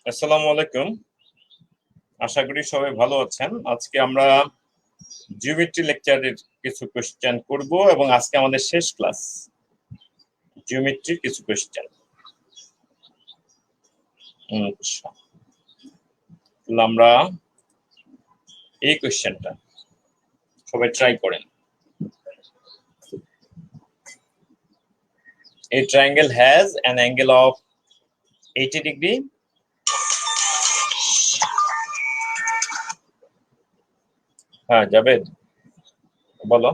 আসসালামু আলাইকুম। আশা করি সবাই ভালো আছেন। আজকে আমরা জিওমেট্রি লেকচারের কিছু কোশ্চেন করব এবং আজকে আমাদের শেষ ক্লাস জিওমেট্রির কিছু কোশ্চেন। আচ্ছা, আমরা এই কোশ্চেনটা সবাই ট্রাই করেন। A triangle has an angle of 80 degree. হ্যাঁ জাবেদ, বলো।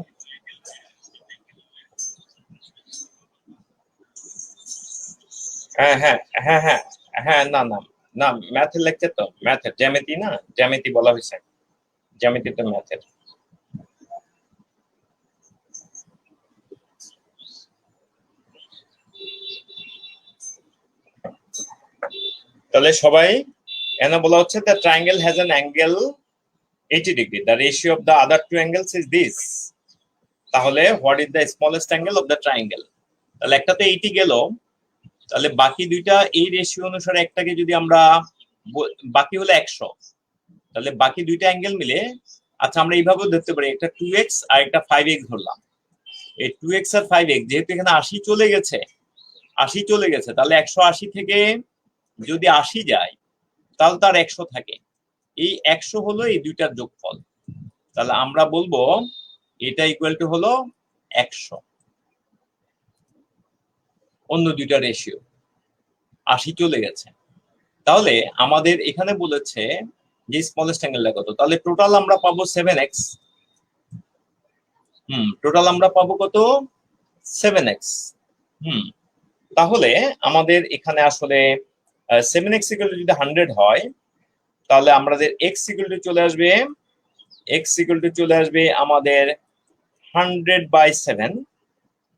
হ্যাঁ হ্যাঁ হ্যাঁ হ্যাঁ হ্যাঁ, না না না, ম্যাথের লেকচার তো, ম্যাথের জ্যামিতি না, জ্যামিতি বলা হয়েছে, জ্যামিতি তো ম্যাথের। তাহলে সবাই এনে বলা হচ্ছে the triangle has an angle 80 degree. The ratio of the other two angles is this. তাহলে what is the smallest angle of the triangle? তাহলে একটাতে 80 গেল, তাহলে বাকি দুইটা এই রেশিও অনুসারে একটাকে যদি আমরা বাকি হলো 100, তাহলে বাকি দুইটা অ্যাঙ্গেল মিলে, আচ্ছা আমরা এইভাবেও ধরতে পারি, একটা 2x আর একটা 5x ধরলাম। এই 2x আর 5x যেহেতু এখানে 80 চলে গেছে, 80 চলে গেছে, তাহলে 180 থেকে যদি 80 যায় তাহলে তার 100 থাকে। এই 100 হলো এই দুইটার যোগফল। তাহলে আমরা বলবো এটা ইকুয়াল টু হলো 100। অন্য দুইটা রেশিও 80 চলে গেছে। তাহলে আমাদের এখানে বলেছে যে স্মলেস্ট অ্যাঙ্গেলটা কত, তাহলে টোটাল আমরা পাবো 7x। টোটাল আমরা পাবো কত? 7x। তাহলে আমাদের এখানে আসলে 7x ইকুয়াল টু যদি 100 হয়, তাহলে আমাদের x ইকুয়াল টু চলে আসবে, x ইকুয়াল টু চলে আসবে আমাদের 100/7,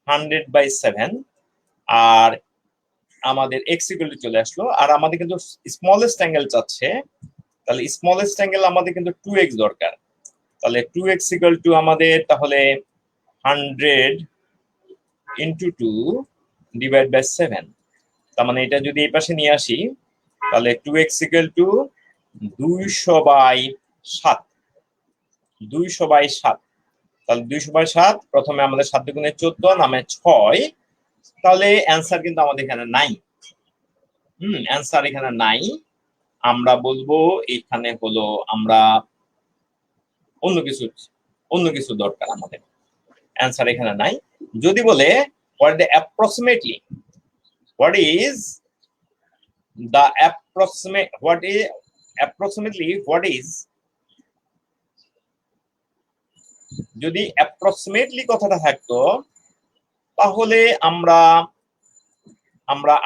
100/7। আর আমাদের x ইকুয়াল টু চলে আসলো, আর আমাদের কিন্তু স্মলেস্ট অ্যাঙ্গেল চাচ্ছে, তাহলে স্মলেস্ট অ্যাঙ্গেল আমাদের কিন্তু 2x দরকার। তাহলে 2x ইকুয়াল টু আমাদের তাহলে 100 ইন্টু 2 ডিভাইড বাই 7। তার মানে এটা যদি এই পাশে নিয়ে আসি, তাহলে 2x ইকুয়াল টু 200/7, 200/7। তাহলে 200/7, প্রথমে আমাদের 7 দুগুণে 14 নামে 6, তাহলে অ্যান্সার কিন্তু আমাদের এখানে নাই। অ্যান্সার এখানে নাই। আমরা বলবো এখানে হলো আমরা অন্য কিছু দরকার আমাদের, অ্যান্সার এখানে নাই। যদি বলে what is approximately, what is the approximate, what is approximately, what is, যদি approximately কথাটা থাকতো তাহলে আমরা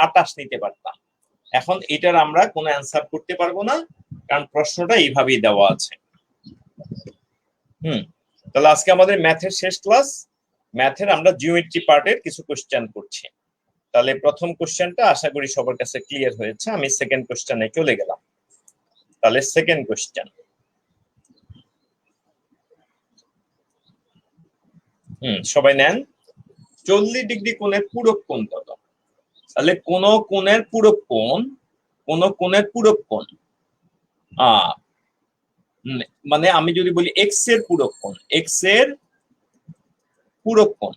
28 নিতে পারতাম। এখন এটার আমরা কোনো অ্যান্সার করতে পারবো না, কারণ প্রশ্নটা এইভাবেই দেওয়া আছে। তাহলে আজকে আমাদের ম্যাথের শেষ ক্লাস। ম্যাথের আমরা জিওমেট্রি পার্টের কিছু কোশ্চেন করছি। তাহলে প্রথম কোশ্চেনটা আশা করি সবার কাছে ক্লিয়ার হয়েছে। আমি সেকেন্ড কোশ্চেনে চলে গেলাম। তাহলে সেকেন্ড কোশ্চেন, সবাই নেন। 40 ডিগ্রি কোণের পূরক কোণ কত? তাহলে কোন কোণের পূরক কোণ, কোন কোণের পূরক কোণ, মানে আমি যদি বলি এক্স এর পূরক কোণ, এক্স এর পূরক কোণ,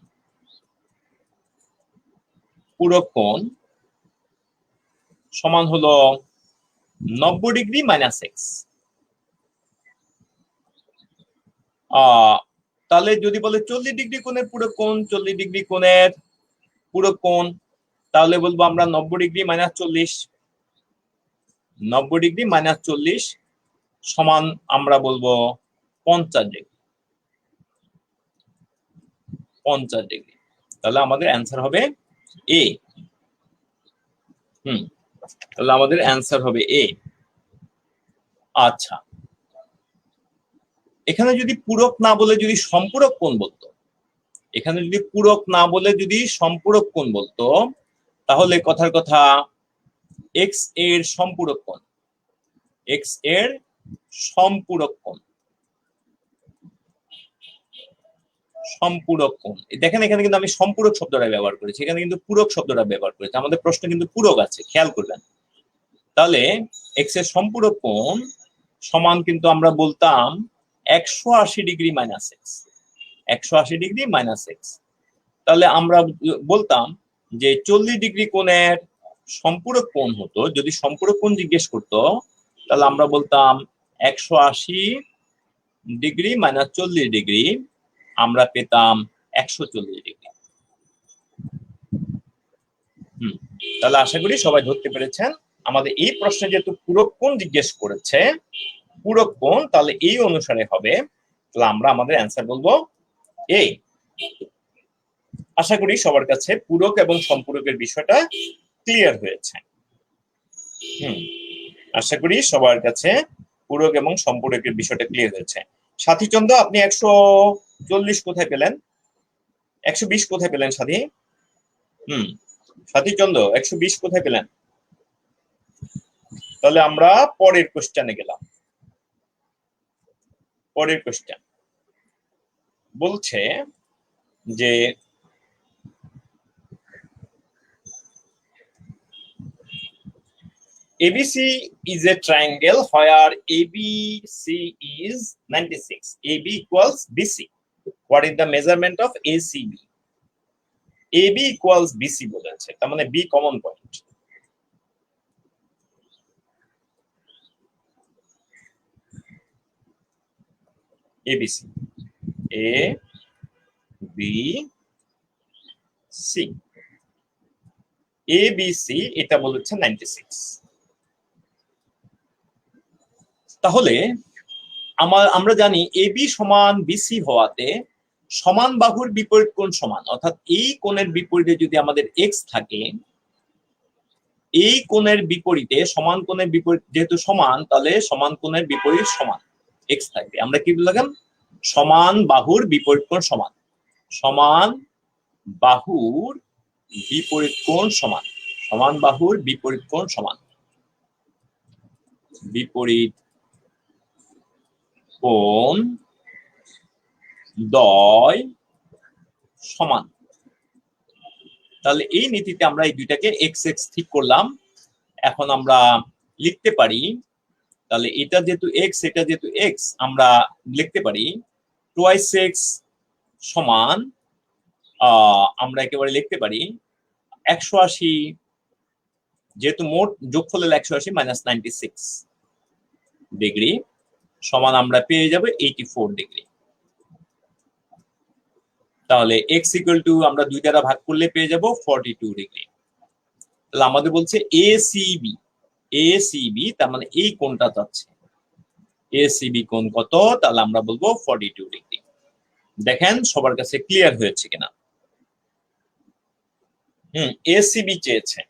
পূরক কোণ সমান হলো 90 ডিগ্রি মাইনাস এক্স। তাহলে যদি বলে 40 ডিগ্রি কোণের পূরক কোণ, 40 ডিগ্রি কোণের পূরক কোণ, তাহলে বলবো আমরা 90 ডিগ্রি মাইনাস 40, 90 ডিগ্রি মাইনাস 40 সমান আমরা বলবো 50 ডিগ্রি, 50 ডিগ্রি। তাহলে আমাদের অ্যান্সার হবে এ। তাহলে আমাদের অ্যান্সার হবে এ। আচ্ছা, এখানে যদি পূরক না বলে যদি সম্পূরক কোণ বলতো, এখানে যদি পূরক না বলে যদি সম্পূরক কোণ বলতো, তাহলে কথার কথা এক্স এর সম্পূরক কোণ, এক্স এর সম্পূরক কোণ, সম্পূরক কোণ। দেখেন এখানে কিন্তু আমি সম্পূরক শব্দটা ব্যবহার করেছি, এখানে কিন্তু পূরক শব্দটা ব্যবহার করেছি। আমাদের প্রশ্ন কিন্তু পূরক আছে, খেয়াল করবেন। তাহলে এক্স এর সম্পূরক কোণ সমান কিন্তু আমরা বলতাম 180 degree minus x, 180 degree minus x. তাহলে আমরা বলতাম যে 40 ডিগ্রি কোণের সম্পূরক কোণ হতো, যদি সম্পূরক কোণ জিজ্ঞেস করতো তাহলে আমরা বলতাম 180 ডিগ্রি মাইনাস 40 ডিগ্রি, আমরা পেতাম 140 ডিগ্রি। তাহলে আশা করি সবাই ধরতে পেরেছেন। আমাদের এই প্রশ্নে যেহেতু পূরক কোণ জিজ্ঞেস করেছে, পূরক কোণ, তাহলে এই অনুসারে হবে। তাহলে আমরা আমাদের অ্যান্সার বলবো এ। আশা করি সবার কাছে পূরক এবং সম্পূরকের বিষয়টা ক্লিয়ার হয়েছে। আশা করি সবার কাছে পূরক এবং সম্পূরকের বিষয়টা ক্লিয়ার হয়েছে। সাথী চন্দ্র, আপনি 140 কোথায় পেলেন? 120 কোথায় পেলেন সাথী? সাথী চন্দ্র 120 কোথায় পেলেন? তাহলে আমরা পরের কোশ্চেনে গেলাম। পরের কোশ্চেন বলছে যে ABC is a triangle where ABC is 96. AB equals BC. What is the measurement of ACB? AB equals BC বলেছে, তার মানে B common point. ABC A B C, ABC এটা বলেছে 96। তাহলে আমরা জানি AB সমান BC হওয়াতে সমান বাহুর বিপরীত কোণ সমান, অর্থাৎ এই কোণের বিপরীতে যদি আমাদের x থাকে, এই কোণের বিপরীতে সমান কোণের বিপরীত যেহেতু সমান, তাহলে সমান কোণের বিপরীত সমান x থাকবে। আমরা কি বললাম? সমান বাহুর বিপরীত কোণ সমান, সমান বাহুর বিপরীত কোণ সমান, সমান বাহুর বিপরীত কোণ সমান, বিপরীত কোণ দ্বয় সমান। তাহলে এই নীতিতে আমরা এই দুইটাকে এক্স এক্স ঠিক করলাম। এখন আমরা লিখতে পারি, তাহলে এটা যেহেতু এক্স, এটা যেহেতু এক্স, আমরা লিখতে পারি টুয়াইস এক্স সমান আমরা একেবারে লিখতে পারি 180, যেহেতু মোট যোগফল 180 মাইনাস 96 ডিগ্রি সমান আমরা পেয়ে যাব 84 ডিগ্রি। তাহলে x ইকুয়াল টু আমরা 2 দ্বারা ভাগ করলে পেয়ে যাব 42 ডিগ্রি। তাহলে আমাদের বলছে ACB, ACB তার মানে এই কোণটা যাচ্ছে, ACB কোণ কত? তাহলে আমরা বলবো 42 ডিগ্রি। দেখেন সবার কাছে ক্লিয়ার হয়েছে কিনা। ACB চেয়েছে,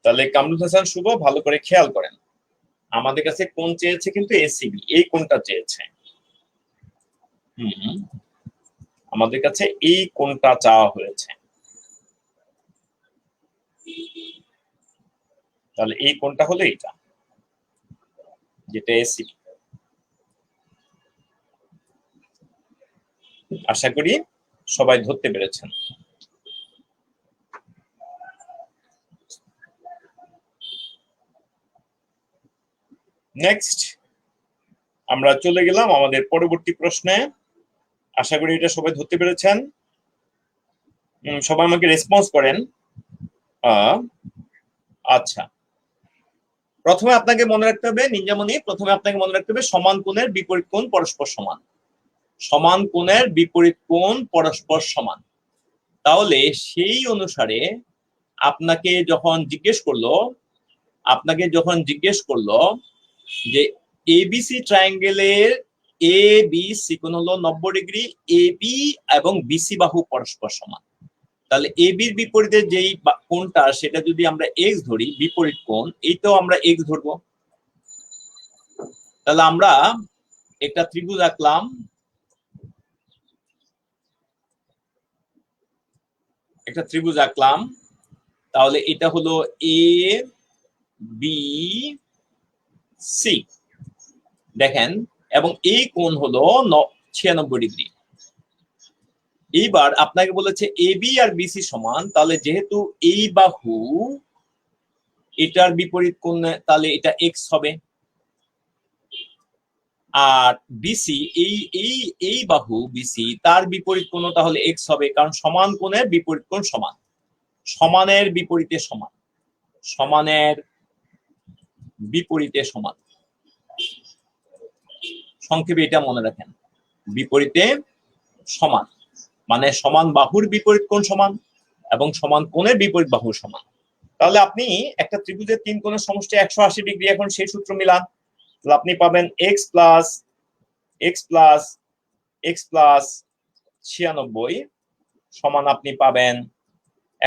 তাহলে কামরুল হাসান শুভ ভালো করে খেয়াল করেন, আমাদের কাছে কোণ চেয়েছে কিন্তু ACB, এই কোণটা চেয়েছে। আমাদের কাছে এই কোণটা চাওয়া হয়েছে, তাহলে এই কোণটা হলো এটা, যেটা ACB। আশা করি সবাই ধরতে পেরেছেন। নেক্সট আমরা চলে গেলাম আমাদের পরবর্তী প্রশ্নে। আশা করি এটা সবাই ধরতে পেরেছেন। সবাই আমাকে রেসপন্স করেন। আচ্ছা, প্রথমে আপনাকে মনে রাখতে হবে নিঞ্জামণি, প্রথমে আপনাকে মনে রাখতে হবে সমান কোণের বিপরীত কোণ পরস্পর সমান, সমান কোণের বিপরীত কোণ পরস্পর সমান। তাহলে সেই অনুসারে আপনাকে যখন জিজ্ঞেস করলো যে এবিসি ট্রায়াঙ্গেলের এ বি সি কোণ হলো 90 ডিগ্রি, এবি এবং বিসি বাহু পরস্পর সমান, তাহলে এবির বিপরীতে যেই কোণটা সেটা যদি আমরা এক্স ধরি, বিপরীত কোণ এইটাও আমরা এক্স ধরবো। তাহলে আমরা একটা ত্রিভুজ আঁকলাম, তাহলে এটা হলো এ বি সি, দেখেন, এবং এই কোণ হলো 96 ডিগ্রি। এইবার আপনাকে বলেছে এবি আর বিসি সমান, তাহলে যেহেতু এই বাহু এটার বিপরীত কোণ, তাহলে এটা এক্স হবে। আর বিসি, এই এই এই বাহু বিসি, তার বিপরীত কোণ তাহলে এক্স হবে, কারণ সমান কোণের বিপরীত কোণ সমান, সমানের বিপরীতে সমান, সমানের বিপরীতে সমান। সংক্ষেপে এটা মনে রাখেন, বিপরীতে সমান মানে সমান বাহুর বিপরীত কোণ সমান এবং সমান কোণের বিপরীত বাহু সমান। তাহলে আপনি একটা ত্রিভুজের তিন কোণের সমষ্টি 180 ডিগ্রি, এখন সেই সূত্র মিলান, তাহলে আপনি পাবেন x plus x plus x plus 96 সমান আপনি পাবেন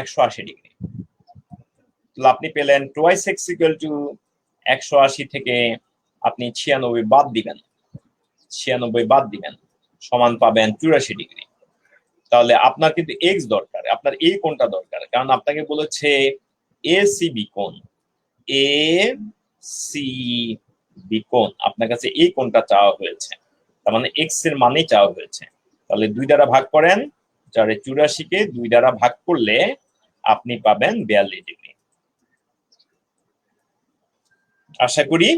180 ডিগ্রি। তাহলে আপনি পেলেন টুয়াইস x ইকুয়াল টু 180 থেকে আপনি 96 বাদ দিবেন, 96 বাদ দিবেন, সমান পাবেন 84 ডিগ্রি। তাহলে আপনার কিন্তু এক্স দরকার, আপনার এই কোণটা দরকার, কারণ আপনাকে বলেছে এ সি বি কোণ, এ সি বি কোণ, আপনার কাছে এই কোণটা চাওয়া হয়েছে, তার মানে এক্স এর মানেই চাওয়া হয়েছে। তাহলে 2 দ্বারা ভাগ করেন, 84 কে 2 দ্বারা ভাগ করলে আপনি পাবেন 42 ডিগ্রি। আশা করি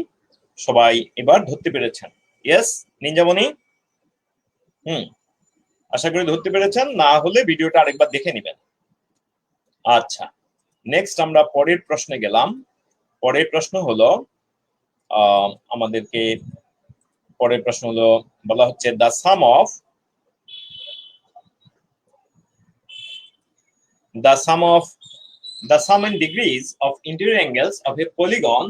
সবাই এবার ধরতে পেরেছেন। ইয়েস নিঞ্জামণি? আশা করি ধরতে পেরেছেন, না হলে ভিডিওটা আরেকবার দেখে নেবেন। আচ্ছা, নেক্সট আমরা পরের প্রশ্নে গেলাম। পরের প্রশ্ন হলো আমাদেরকে পরের প্রশ্ন হলো বলা হচ্ছে the sum and degrees of interior angles of a polygon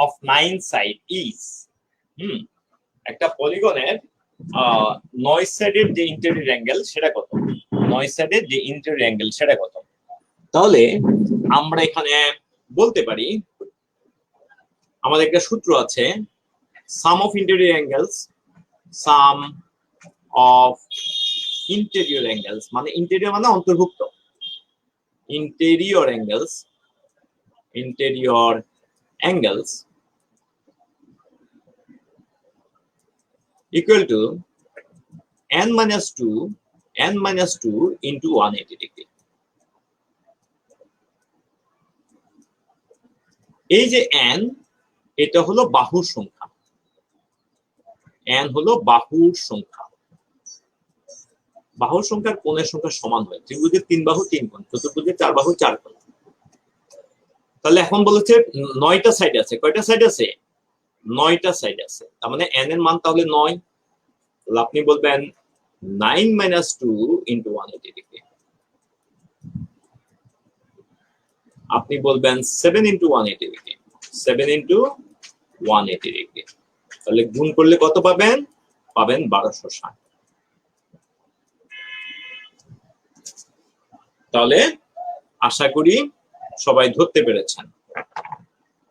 of 9 side is একটা পলিগনের 9 সাইডের যে ইন্টেরিয়র অ্যাঙ্গেল সেটা কত, 9 সাইডের যে ইন্টেরিয়র অ্যাঙ্গেল সেটা কত। তাহলে আমরা এখানে বলতে পারি আমাদের একটা সূত্র আছে, sum of interior angles, sum of interior angles মানে ইন্টেরিয়র মানে অন্তর্ভুক্ত, interior angles, interior angles equal to n minus 2 into 180 degree। এই যে n, এটা হলো বাহুর সংখ্যা, n হলো বাহুর সংখ্যা, বাহুর সংখ্যার কোণের সংখ্যা সমান হয়। ত্রিভুজের 3 বাহু 3 কোণ, চতুর্ভুজের 4 বাহু 4 কোণ। তাহলে এখন বলেছে 9টা সাইড আছে, কয়টা সাইড আছে? 9টা সাইড আছে, তার মানে n এর মান তাহলে 9। তাহলে আপনি বলবেন 9 minus 2 into 180 degree। আপনি বলবেন 7 into 180 degree, 7 into 180 degree। তাহলে গুণ করলে কত পাবেন? পাবেন 1260। তাহলে আশা করি সবাই ধরতে পেরেছেন,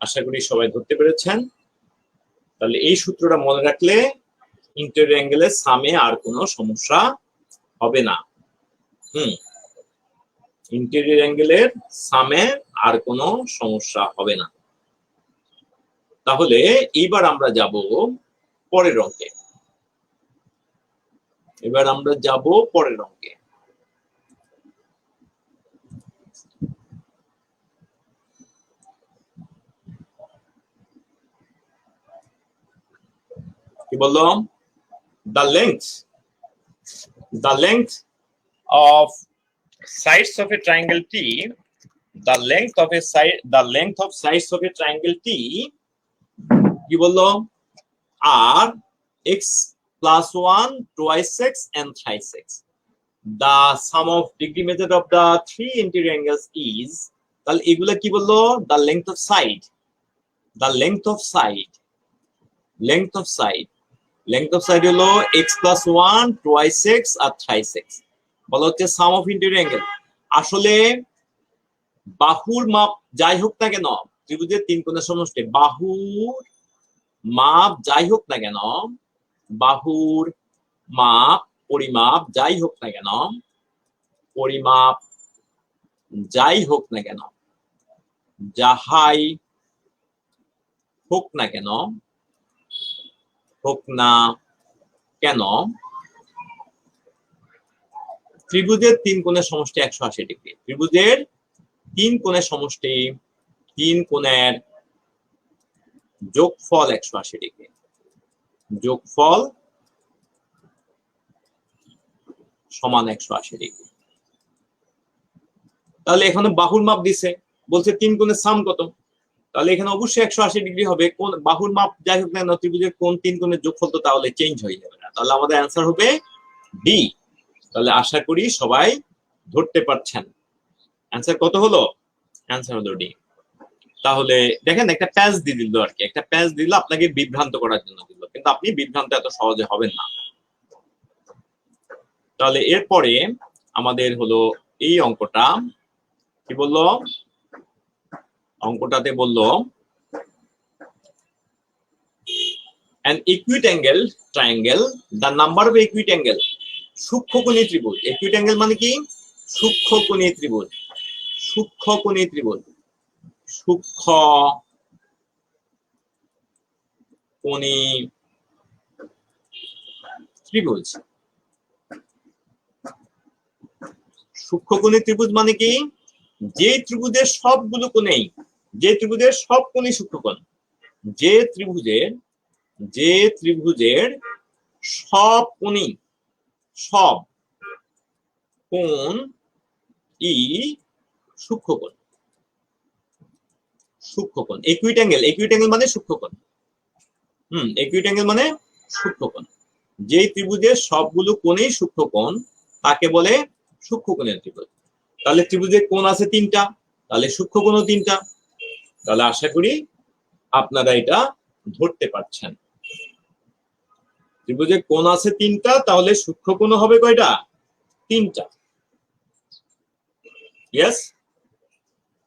আশা করি সবাই ধরতে পেরেছেন। তাহলে এই সূত্রটা মনে রাখলে ইন্টেরিয়র অ্যাঙ্গেলের সামে আর কোনো সমস্যা হবে না। ইন্টেরিয়র অ্যাঙ্গেলের সামে আর কোনো সমস্যা হবে না। তাহলে এইবার আমরা যাব পরের অঙ্কে, এবার আমরা যাব পরের অঙ্কে। কি বললাম? the length of sides of a triangle T, the length of sides of a triangle T কি বললো? are x plus 1 twice x and thrice x. The sum of degree method of the 3 interior angles is, তাহলে এগুলা কি বললো? the length of side, the length of side হলো x plus 1 twice x আর thrice x। বলা হচ্ছে সাম of interior angle. আসলে বাহুর মাপ যাই হোক না কেন, ত্রিভুজের 3 কোণের সমষ্টি, বাহুর মাপ যাই হোক না কেন, বাহুর মাপ পরিমাপ যাই হোক না কেন, পরিমাপ যাই হোক না কেন, যাহাই হোক না কেন, হোক না কেন, ত্রিভুজের 3 কোণের সমষ্টি 180 ডিগ্রি। ত্রিভুজের তিন কোণের সমষ্টি, তিন কোণের যোগফল 180 ডিগ্রি, যোগফল সমান 180 ডিগ্রি। তাহলে এখানে বাহুর মাপ দিছে, বলছে তিন কোণের সাম কত, তাহলে এখানে অবশ্যই 180 ডিগ্রি হবে। কোন বাহুর মাপ যাই হোক না কেন, ত্রিভুজের কোন তিন কোণের যোগফল তো তাহলে চেঞ্জ হয়ে যাবে না, তাহলে আমাদের অ্যান্সার হবে ডি। তাহলে আশা করি সবাই ধরতে পারছেন অ্যান্সার কত হলো, অ্যান্সার হলো ডি। তাহলে দেখেন একটা প্যাচ দিয়ে দিল আর কি, একটা প্যাচ দিল আপনাকে বিভ্রান্ত করার জন্য দিল, কিন্তু আপনি বিভ্রান্ত এত সহজে হবেন না। তাহলে এরপরে আমাদের হলো এই অঙ্কটা, কি বললো অঙ্কটাতে বললো an equitangle triangle, the number of equitangle, সূক্ষ্মকোণী ত্রিভুজ। equitangle মানে কি, সূক্ষ্মকোণী ত্রিভুজ, সূক্ষ্মকোণী ত্রিভুজ, সূক্ষ্মকোণী ত্রিভুজ। সূক্ষ্মকোণী ত্রিভুজ মানে কি, যে ত্রিভুজের সবগুলো কোণেই, যে ত্রিভুজের সব কোণই সূক্ষ্মকোণ, যে ত্রিভুজের সব কোণই, সব কোণ ই সূক্ষ্মকোণ, সূক্ষ্মকোণ। equitangle, equitangle মানে সূক্ষ্মকোণ। equitangle মানে সূক্ষ্মকোণ, যে ত্রিভুজের সবগুলো কোণই সূক্ষ্মকোণ তাকে বলে সূক্ষ্মকোণের ত্রিভুজ। তাহলে ত্রিভুজের কোণ আছে তিনটা, তাহলে সূক্ষ্মকোণও তিনটা। তাহলে আশা করি আপনারা এটা ধরতে পারছেন। ত্রিভুজের কোণ আছে তিনটা, তাহলে সূক্ষ্মকোণ হবে কয়টা, তিনটা। ইয়েস,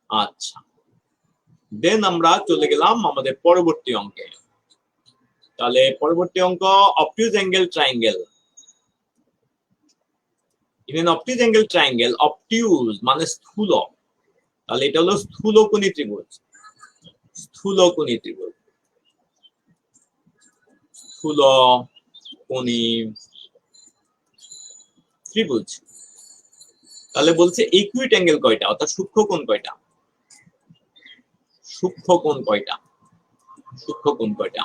আচ্ছা। দেন আমরা চলে গেলাম আমাদের পরবর্তী অঙ্কে। তাহলে পরবর্তী অঙ্ক obtuse angle triangle। in an obtuse angle triangle, obtuse মানে স্থূল, তাহলে এটা হলো স্থূলকোণী ত্রিভুজ, স্থূলকোণী ত্রিভুজ, স্থূলকোণী ত্রিভুজ। তাহলে বলছে ইকুইট্যাঙ্গেল কয়টা, অর্থাৎ সূক্ষ্মকোণ কয়টা, সূক্ষ্মকোণ কয়টা, সূক্ষ্মকোণ কয়টা।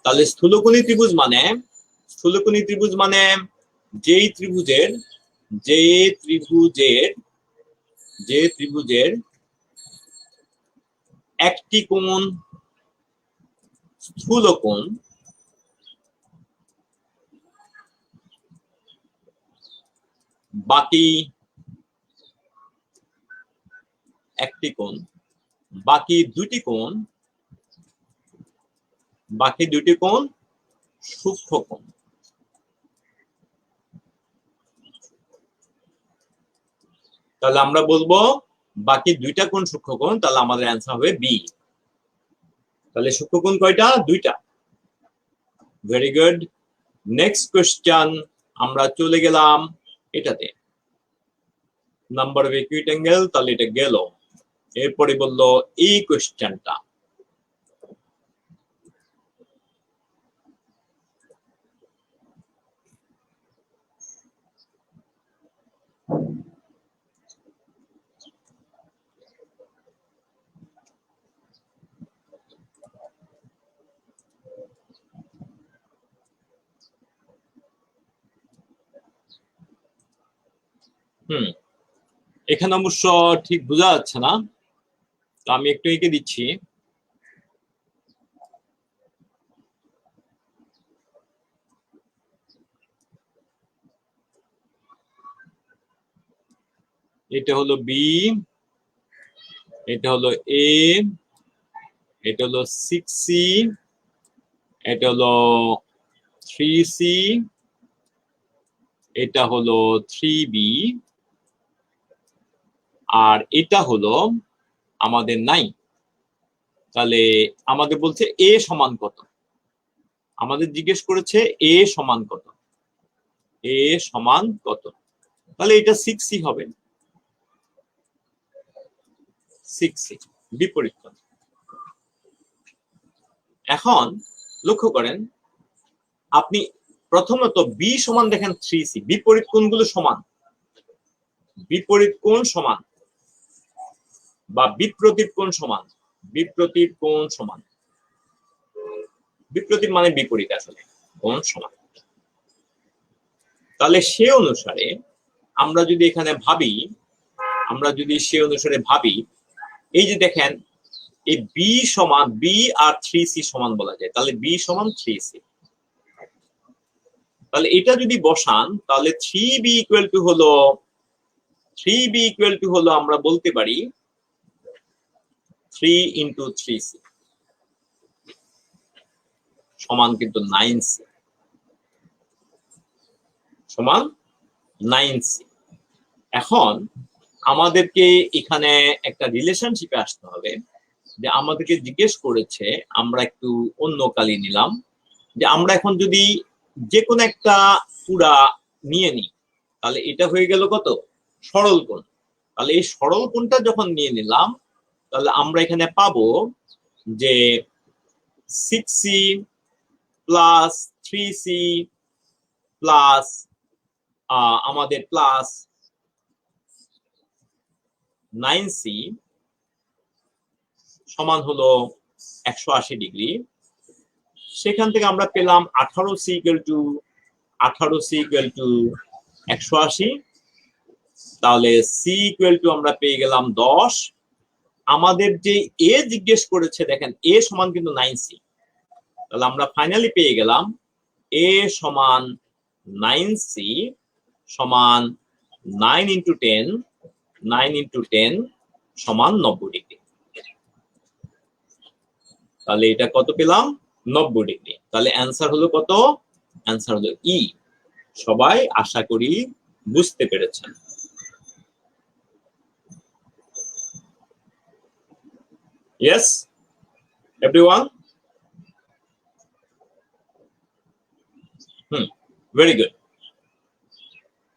তাহলে স্থূলকোণী ত্রিভুজ মানে, স্থূলকোণী ত্রিভুজ মানে যেই ত্রিভুজের, যে ত্রিভুজের, যে ত্রিভুজের একটি কোণ স্থূলকোণ, বাকি একটি কোণ, বাকি দুটি কোণ, বাকি দুটি কোণ সূক্ষ্মকোণ। তাহলে আমরা বলবো বাকি দুইটা কোণ সূক্ষ্মকোণ, তাহলে আমাদের অ্যান্সার হবে বি। তাহলে সূক্ষ্মকোণ কয়টা, দুইটা। Very good. নেক্সট কোশ্চেন আমরা চলে গেলাম এটাতে, নাম্বার অফ ইকুইট্যাঙ্গেল, তাহলে এটা গেল। এরপরে বললো এই কোশ্চেনটা, এখানে অবশ্য ঠিক বোঝা যাচ্ছে না, তো আমি একটু এঁকে দিচ্ছি। এটা হলো বি, এটা হলো এ, এটা হলো 6C, এটা হলো 3C, এটা হলো 3B, আর এটা হলো আমাদের 9। তাহলে আমাদের বলছে এ সমান কত, আমাদের জিজ্ঞেস করেছে এ সমান কত, এ সমান কত। তাহলে এটা 6C হবে, 6C বিপরীত কোণ। এখন লক্ষ্য করেন আপনি প্রথমত বি সমান দেখেন 3C, বিপরীত কোণগুলো সমান, বিপরীত কোণ সমান। বা বিপ্রতীর কোণ সমান, বিপ্রতীর কোণ সমান, বিপ্রতীর মানে বিপরীত আসলে, কোণ সমান। তাহলে সে অনুসারে আমরা যদি এখানে ভাবি, আমরা যদি সে অনুসারে ভাবি, এই যে দেখেন এই বি সমান, বি আর 3c সমান বলা যায়, তাহলে বি সমান 3c। তাহলে এটা যদি বসান তাহলে 3b ইকুয়াল টু হলো, 3b ইকুয়াল টু হলো আমরা বলতে পারি 3 ইন্টু 3c সমান কিন্তু 9c, সমান 9c। এখন আমাদেরকে এখানে একটা রিলেশনশিপে আসতে হবে, যে আমাদেরকে জিজ্ঞেস করেছে, আমরা একটু অন্য কালি নিলাম, যে আমরা এখন যদি যে কোনো একটা পুরা নিয়ে নিই তাহলে এটা হয়ে গেল কত, সরল কোণ। তাহলে এই সরল কোণটা যখন নিয়ে নিলাম তাহলে আমরা এখানে পাবো যে 6c প্লাস 3c প্লাস আমাদের প্লাস 9c সমান হলো 180 ডিগ্রি। সেখান থেকে আমরা পেলাম 18c ইকুয়াল টু 180। তাহলে c ইকুয়াল টু আমরা পেয়ে গেলাম 10। আমাদের যে এ জিজ্ঞেস করেছে, দেখেন এ সমান কিন্তু 9c, তাহলে আমরা ফাইনালি পেয়ে গেলাম এ সমান 9c সমান 9 ইন্টু 10, 9 ইন্টু 10 সমান 90 ডিগ্রি। তাহলে এটা কত পেলাম, 90 ডিগ্রি। তাহলে অ্যান্সার হলো কত, অ্যান্সার হলো ই। সবাই আশা করি বুঝতে পেরেছেন। Yes, everyone? Very good.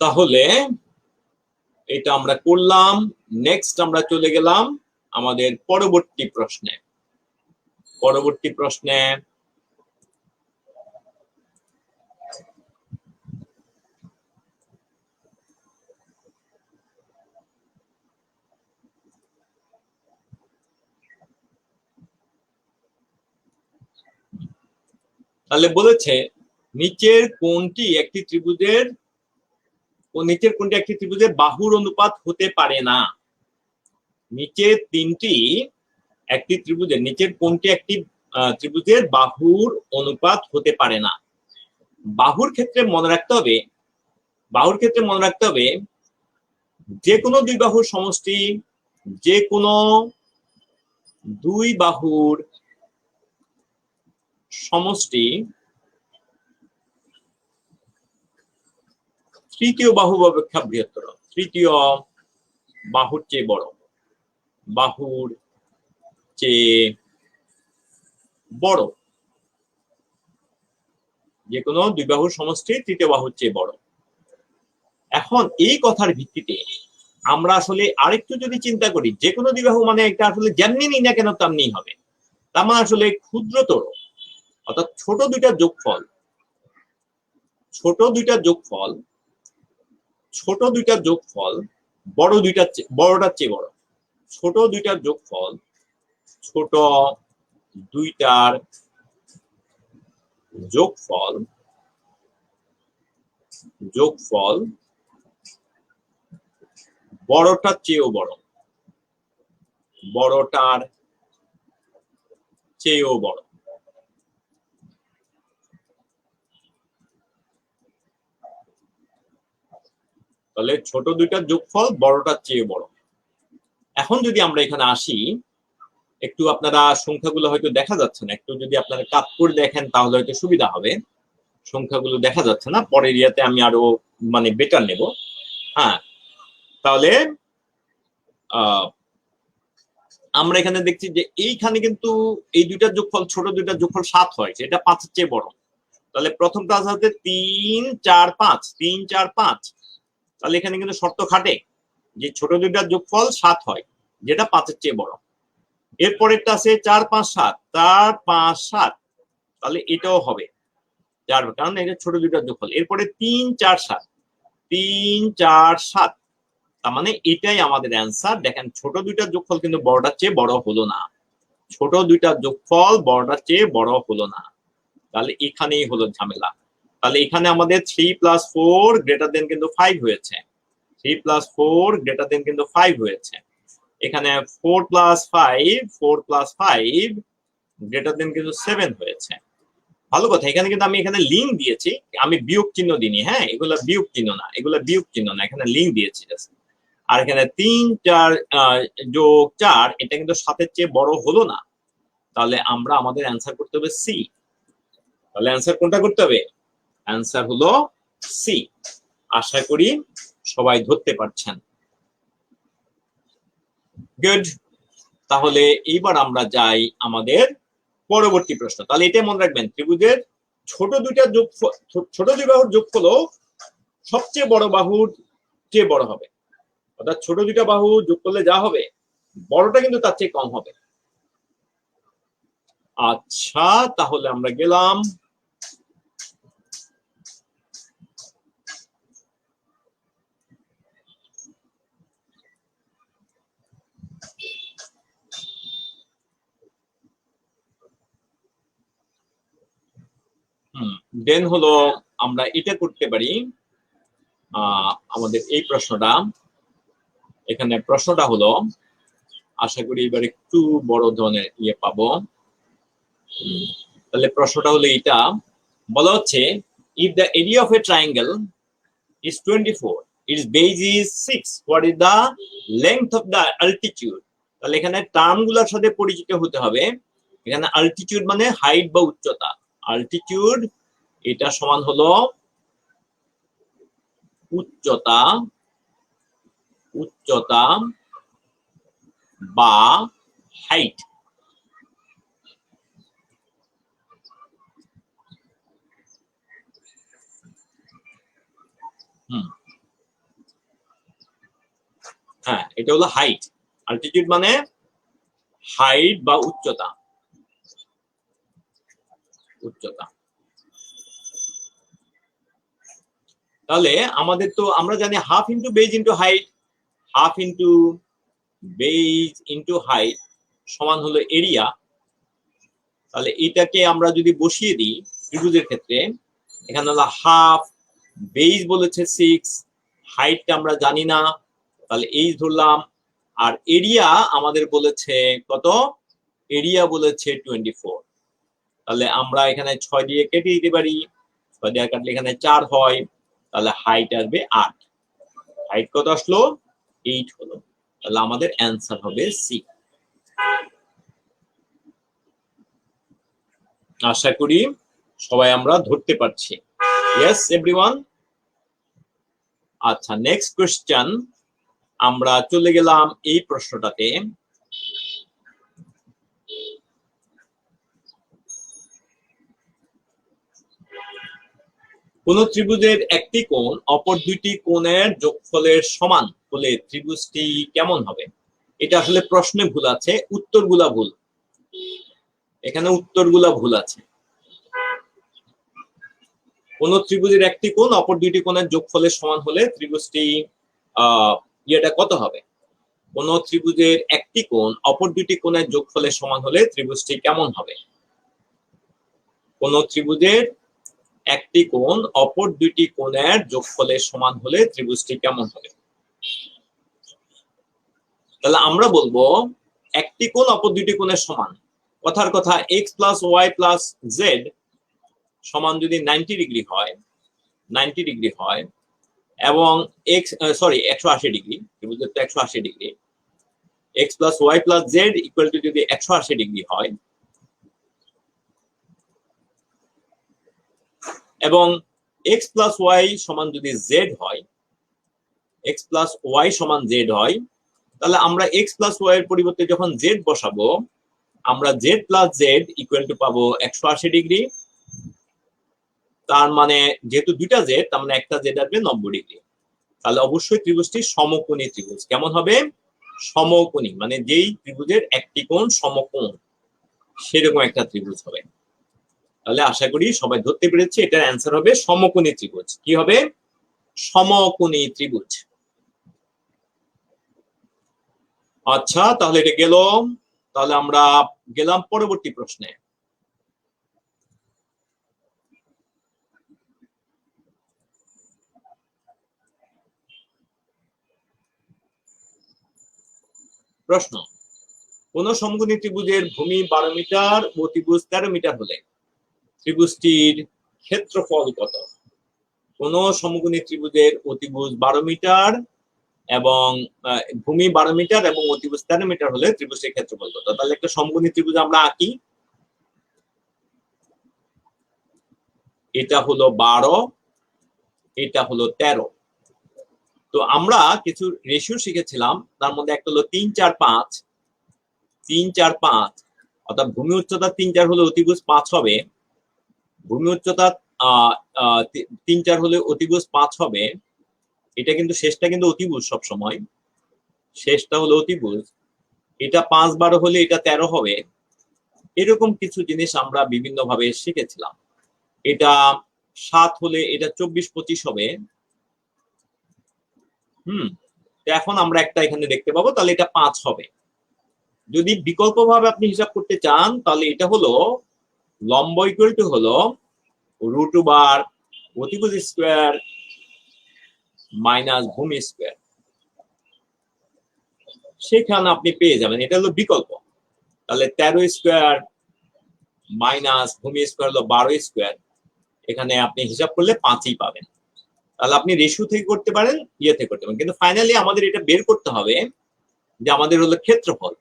তাহলে এটা আমরা করলাম। নেক্সট আমরা চলে গেলাম আমাদের পরবর্তী প্রশ্নে। পরবর্তী প্রশ্নে তাহলে বলেছে নিচের কোনটি একটি ত্রিভুজের বাহুর অনুপাত হতে পারে না। নিচের তিনটি একটি ত্রিভুজের, নিচের কোনটি একটি ত্রিভুজের বাহুর অনুপাত হতে পারে না। বাহুর ক্ষেত্রে মনে রাখতে হবে যে কোনো দুই বাহুর সমষ্টি, যে কোনো দুই বাহুর সমষ্টি তৃতীয় বাহু অপেক্ষা বৃহত্তর, তৃতীয় বাহুর চেয়ে বড়, বাহুর চেয়ে বড়। যে কোনো দুই বাহুর সমষ্টি তৃতীয় বাহুর চেয়ে বড়। এখন এই কথার ভিত্তিতে আমরা আসলে আরেকটু যদি চিন্তা করি, যে কোনো দুই বাহু মানে এটা আসলে যেমনি নিই না কেন তেমনি হবে, তার মানে আসলে ক্ষুদ্রতর, অর্থাৎ ছোট দুইটার যোগফল, ছোট দুইটার যোগফল বড়টার চেয়ে বড়। ছোট দুইটার যোগফল বড়টার চেয়েও বড়, বড়টার চেয়েও বড়। তাহলে ছোট দুইটার যোগফল বড়টার চেয়ে বড়। এখন যদি আমরা এখানে আসি, একটু আপনারা সংখ্যাগুলো হয়তো দেখা যাচ্ছে না, একটু যদি আপনারা কাট করে দেখেন তাহলে হয়তো সুবিধা হবে। সংখ্যাগুলো দেখা যাচ্ছে না, পরের ইয়াতে আমি আরো মানে বেটার নেব। হ্যাঁ, তাহলে আমরা এখানে দেখছি যে এইখানে কিন্তু এই দুইটার যোগফল, ছোট দুইটার যোগফল 7 হয়, এটা 5-এর চেয়ে বড়। তাহলে প্রথমটা আছে 3, 4, 5, 3, 4, 5। তাহলে এখানে কিন্তু শর্ত খাটে যে ছোট দুইটার যোগফল 7 হয়, যেটা 5-এর চেয়ে বড়। এরপরেরটা আছে 4, 5, 7, 4, 5, 7। তাহলে এটাও হবে 4, কারণ এটা ছোট দুইটার যোগফল। এরপরে 3, 4, 7, 3, 4, 7। তার মানে এটাই আমাদের অ্যান্সার। দেখেন ছোট দুইটার যোগফল কিন্তু বড়টার চেয়ে বড় হলো না, ছোট দুইটার যোগফল বড়টার চেয়ে বড় হলো না, তাহলে এখানেই হলো ঝামেলা। তাহলে এখানে আমাদের 3 + 4 > কিন্তু 5 হয়েছে, 3 + 4 > কিন্তু 5 হয়েছে। এখানে 4 + 5 কিন্তু 7 হয়েছে। ভালো কথা, এখানে কিন্তু আমি এখানে লিঙ্ক দিয়েছি, আমি বিয়োগ চিহ্ন দিইনি। হ্যাঁ, এগুলা বিয়োগ চিহ্ন না, এগুলা বিয়োগ চিহ্ন না, এখানে লিঙ্ক দিয়েছি জাস্ট। আর এখানে 3 4 যোগ 4 এটা কিন্তু 7-এর চেয়ে বড় হলো না, তাহলে আমরা আমাদের অ্যান্সার করতে হবে সি। তাহলে অ্যান্সার কোনটা করতে হবে? অ্যান্সার হলো সি। আশা করি সবাই ধরতে পারছেন। গুড। তাহলে এইবার আমরা যাই আমাদের পরবর্তী প্রশ্ন। তাহলে এটা মনে রাখবেন, ত্রিভুজের ছোট দুই বাহুর যোগফল সবচেয়ে বড় বাহুর চেয়ে বড় হবে, অর্থাৎ ছোট দুইটা বাহু যোগ করলে যা হবে বড়টা কিন্তু তার চেয়ে কম হবে। আচ্ছা, তাহলে আমরা গেলাম দেন হলো আমরা এটা করতে পারি। আমাদের এই প্রশ্নটা, এখানে প্রশ্নটা হলো, আশা করি এবার একটু বড় ধরনের ইয়ে পাবো। তাহলে প্রশ্নটা হলো এটা, বলা হচ্ছে if the area of a triangle is 24, its base is 6, what is the length of the altitude? তাহলে এখানে টার্মগুলোর সাথে পরিচিত হতে হবে। এখানে altitude মানে হাইট বা উচ্চতা, altitude এটা সমান হলো উচ্চতা, উচ্চতা বা হাইট। হ্যাঁ, এটা হলো হাইট। অল্টিটিউড মানে হাইট বা উচ্চতা, উচ্চতা। তাহলে আমাদের তো আমরা জানি half into base into height, half into base into height সমান হলো এরিয়া। তাহলে এটাকে আমরা যদি বসিয়ে দিই ত্রিভুজের ক্ষেত্রে, এখানে হলো হাফ, বেজ বলেছে 6, হাইটটা আমরা জানি না, তাহলে এই ধরলাম। আর এরিয়া আমাদের বলেছে কত? এরিয়া বলেছে 24। তাহলে আমরা এখানে 6 দিয়ে কেটে দিতে পারি, 6 দিয়ে কাটলে এখানে 4 হয়, তাহলে হাইট আসবে 8। হাইট কত আসলো? 8 হলো। তাহলে আমাদের অ্যান্সার হবে সি। আশা করি সবাই আমরা ধরতে পারছি। Yes everyone. আচ্ছা, নেক্সট কোশ্চেন, আমরা চলে গেলাম এই প্রশ্নটাতে। কোন ত্রিভুজের একটি কোণ অপর দুইটি কোণের যোগফলের সমান হলে ত্রিভুজটি কেমন হবে? এটা আসলে প্রশ্নে ভুল আছে, উত্তরগুলা ভুল, এখানে উত্তরগুলা ভুল আছে। কোন ত্রিভুজের একটি কোণ অপর দুইটি কোণের যোগফলের সমান হলে ত্রিভুজটি ইয়েটা কত হবে? কোন ত্রিভুজের একটি কোণ অপর দুইটি কোণের যোগফলের সমান হলে ত্রিভুজটি কেমন হবে? কোন ত্রিভুজের একটি কোণ অপর দুইটি কোণের যোগফলের সমান হলে ত্রিভুজটি কেমন হবে? তাহলে আমরা বলবো একটি কোণ অপর দুইটি কোণের সমান, কথার কথা x + y + z সমান যদি 90 ডিগ্রি হয়, 90 ডিগ্রি হয়, এবং সরি 180 ডিগ্রি, ত্রিভুজের তো 180 ডিগ্রি, x + y + z = যদি 180 ডিগ্রি হয়, এবং x + y সমান যদি z হয়, x + y সমান z হয়, তাহলে আমরা x + y এর পরিবর্তে যখন z বসাবো, আমরা z + z = পাবো 180 ডিগ্রি। তার মানে যেহেতু দুইটা z, তার মানে একটা z আসবে 90 ডিগ্রি। তাহলে অবশ্যই ত্রিভুজটি সমকোণী ত্রিভুজ। কেমন হবে? সমকোণী, মানে যেই ত্রিভুজের একটি কোণ সমকোণ, সেরকম একটা ত্রিভুজ হবে। তাহলে আশা করি সবাই ধরতে পেরেছে, এটার অ্যান্সার হবে সমকোণী ত্রিভুজ। কি হবে? সমকোণী ত্রিভুজ। আচ্ছা, তাহলে এটা গেল। তাহলে আমরা গেলাম পরবর্তী প্রশ্নে। প্রশ্ন, কোন সমকোণী ত্রিভুজের ভূমি 12 মিটার ও ত্রিভুজ 13 মিটার হলে ত্রিভুজটির ক্ষেত্রফল কত? কোন সমকোণী ত্রিভুজের অতিভুজ 12 মিটার এবং ভূমি 12 মিটার এবং অতিভুজ 13 মিটার হলে ত্রিভুজটির ক্ষেত্রফল কত? তাহলে একটা সমকোণী ত্রিভুজ আমরা আঁকি। এটা হলো 12, এটা হলো 13। তো আমরা কিছু রেশিও শিখেছিলাম, তার মধ্যে একটা হলো 3 4 5। 3 4 5, অর্থাৎ ভূমি উচ্চতা 3 4 হলে অতিভুজ 5 হবে। ভূমি উচ্চতা 3 4 হলে অতিভুজ 5 হবে। এটা কিন্তু শেষটা কিন্তু অতিভুজ, সব সময় শেষটা হলো অতিভুজ। এটা 5 12 হলে এটা 13 হবে। এরকম কিছু জিনিস আমরা বিভিন্ন ভাবে শিখেছিলাম। এটা 7 হলে এটা 24 25 হবে। এখন আমরা একটা এখানে দেখতে পাবো, তাহলে এটা 5 হবে। যদি বিকল্প ভাবে আপনি হিসাব করতে চান, তাহলে এটা হলো লম্ব ইকুয়াল টু হলো √, অতিভুজ স্কয়ার মাইনাস ভূমি স্কয়ার। সেখানে আপনি পেয়ে যাবেন, এটা হলো বিকল্প। তাহলে 13 স্কয়ার মাইনাস ভূমি স্কয়ার হলো 12 স্কয়ার। এখানে আপনি হিসাব করলে 5ই পাবেন। তাহলে আপনি রেশিও থেকে করতে পারেন, ইয়ে থেকে করতে পারেন, কিন্তু ফাইনালি আমাদের এটা বের করতে হবে যে আমাদের হলো ক্ষেত্রফল।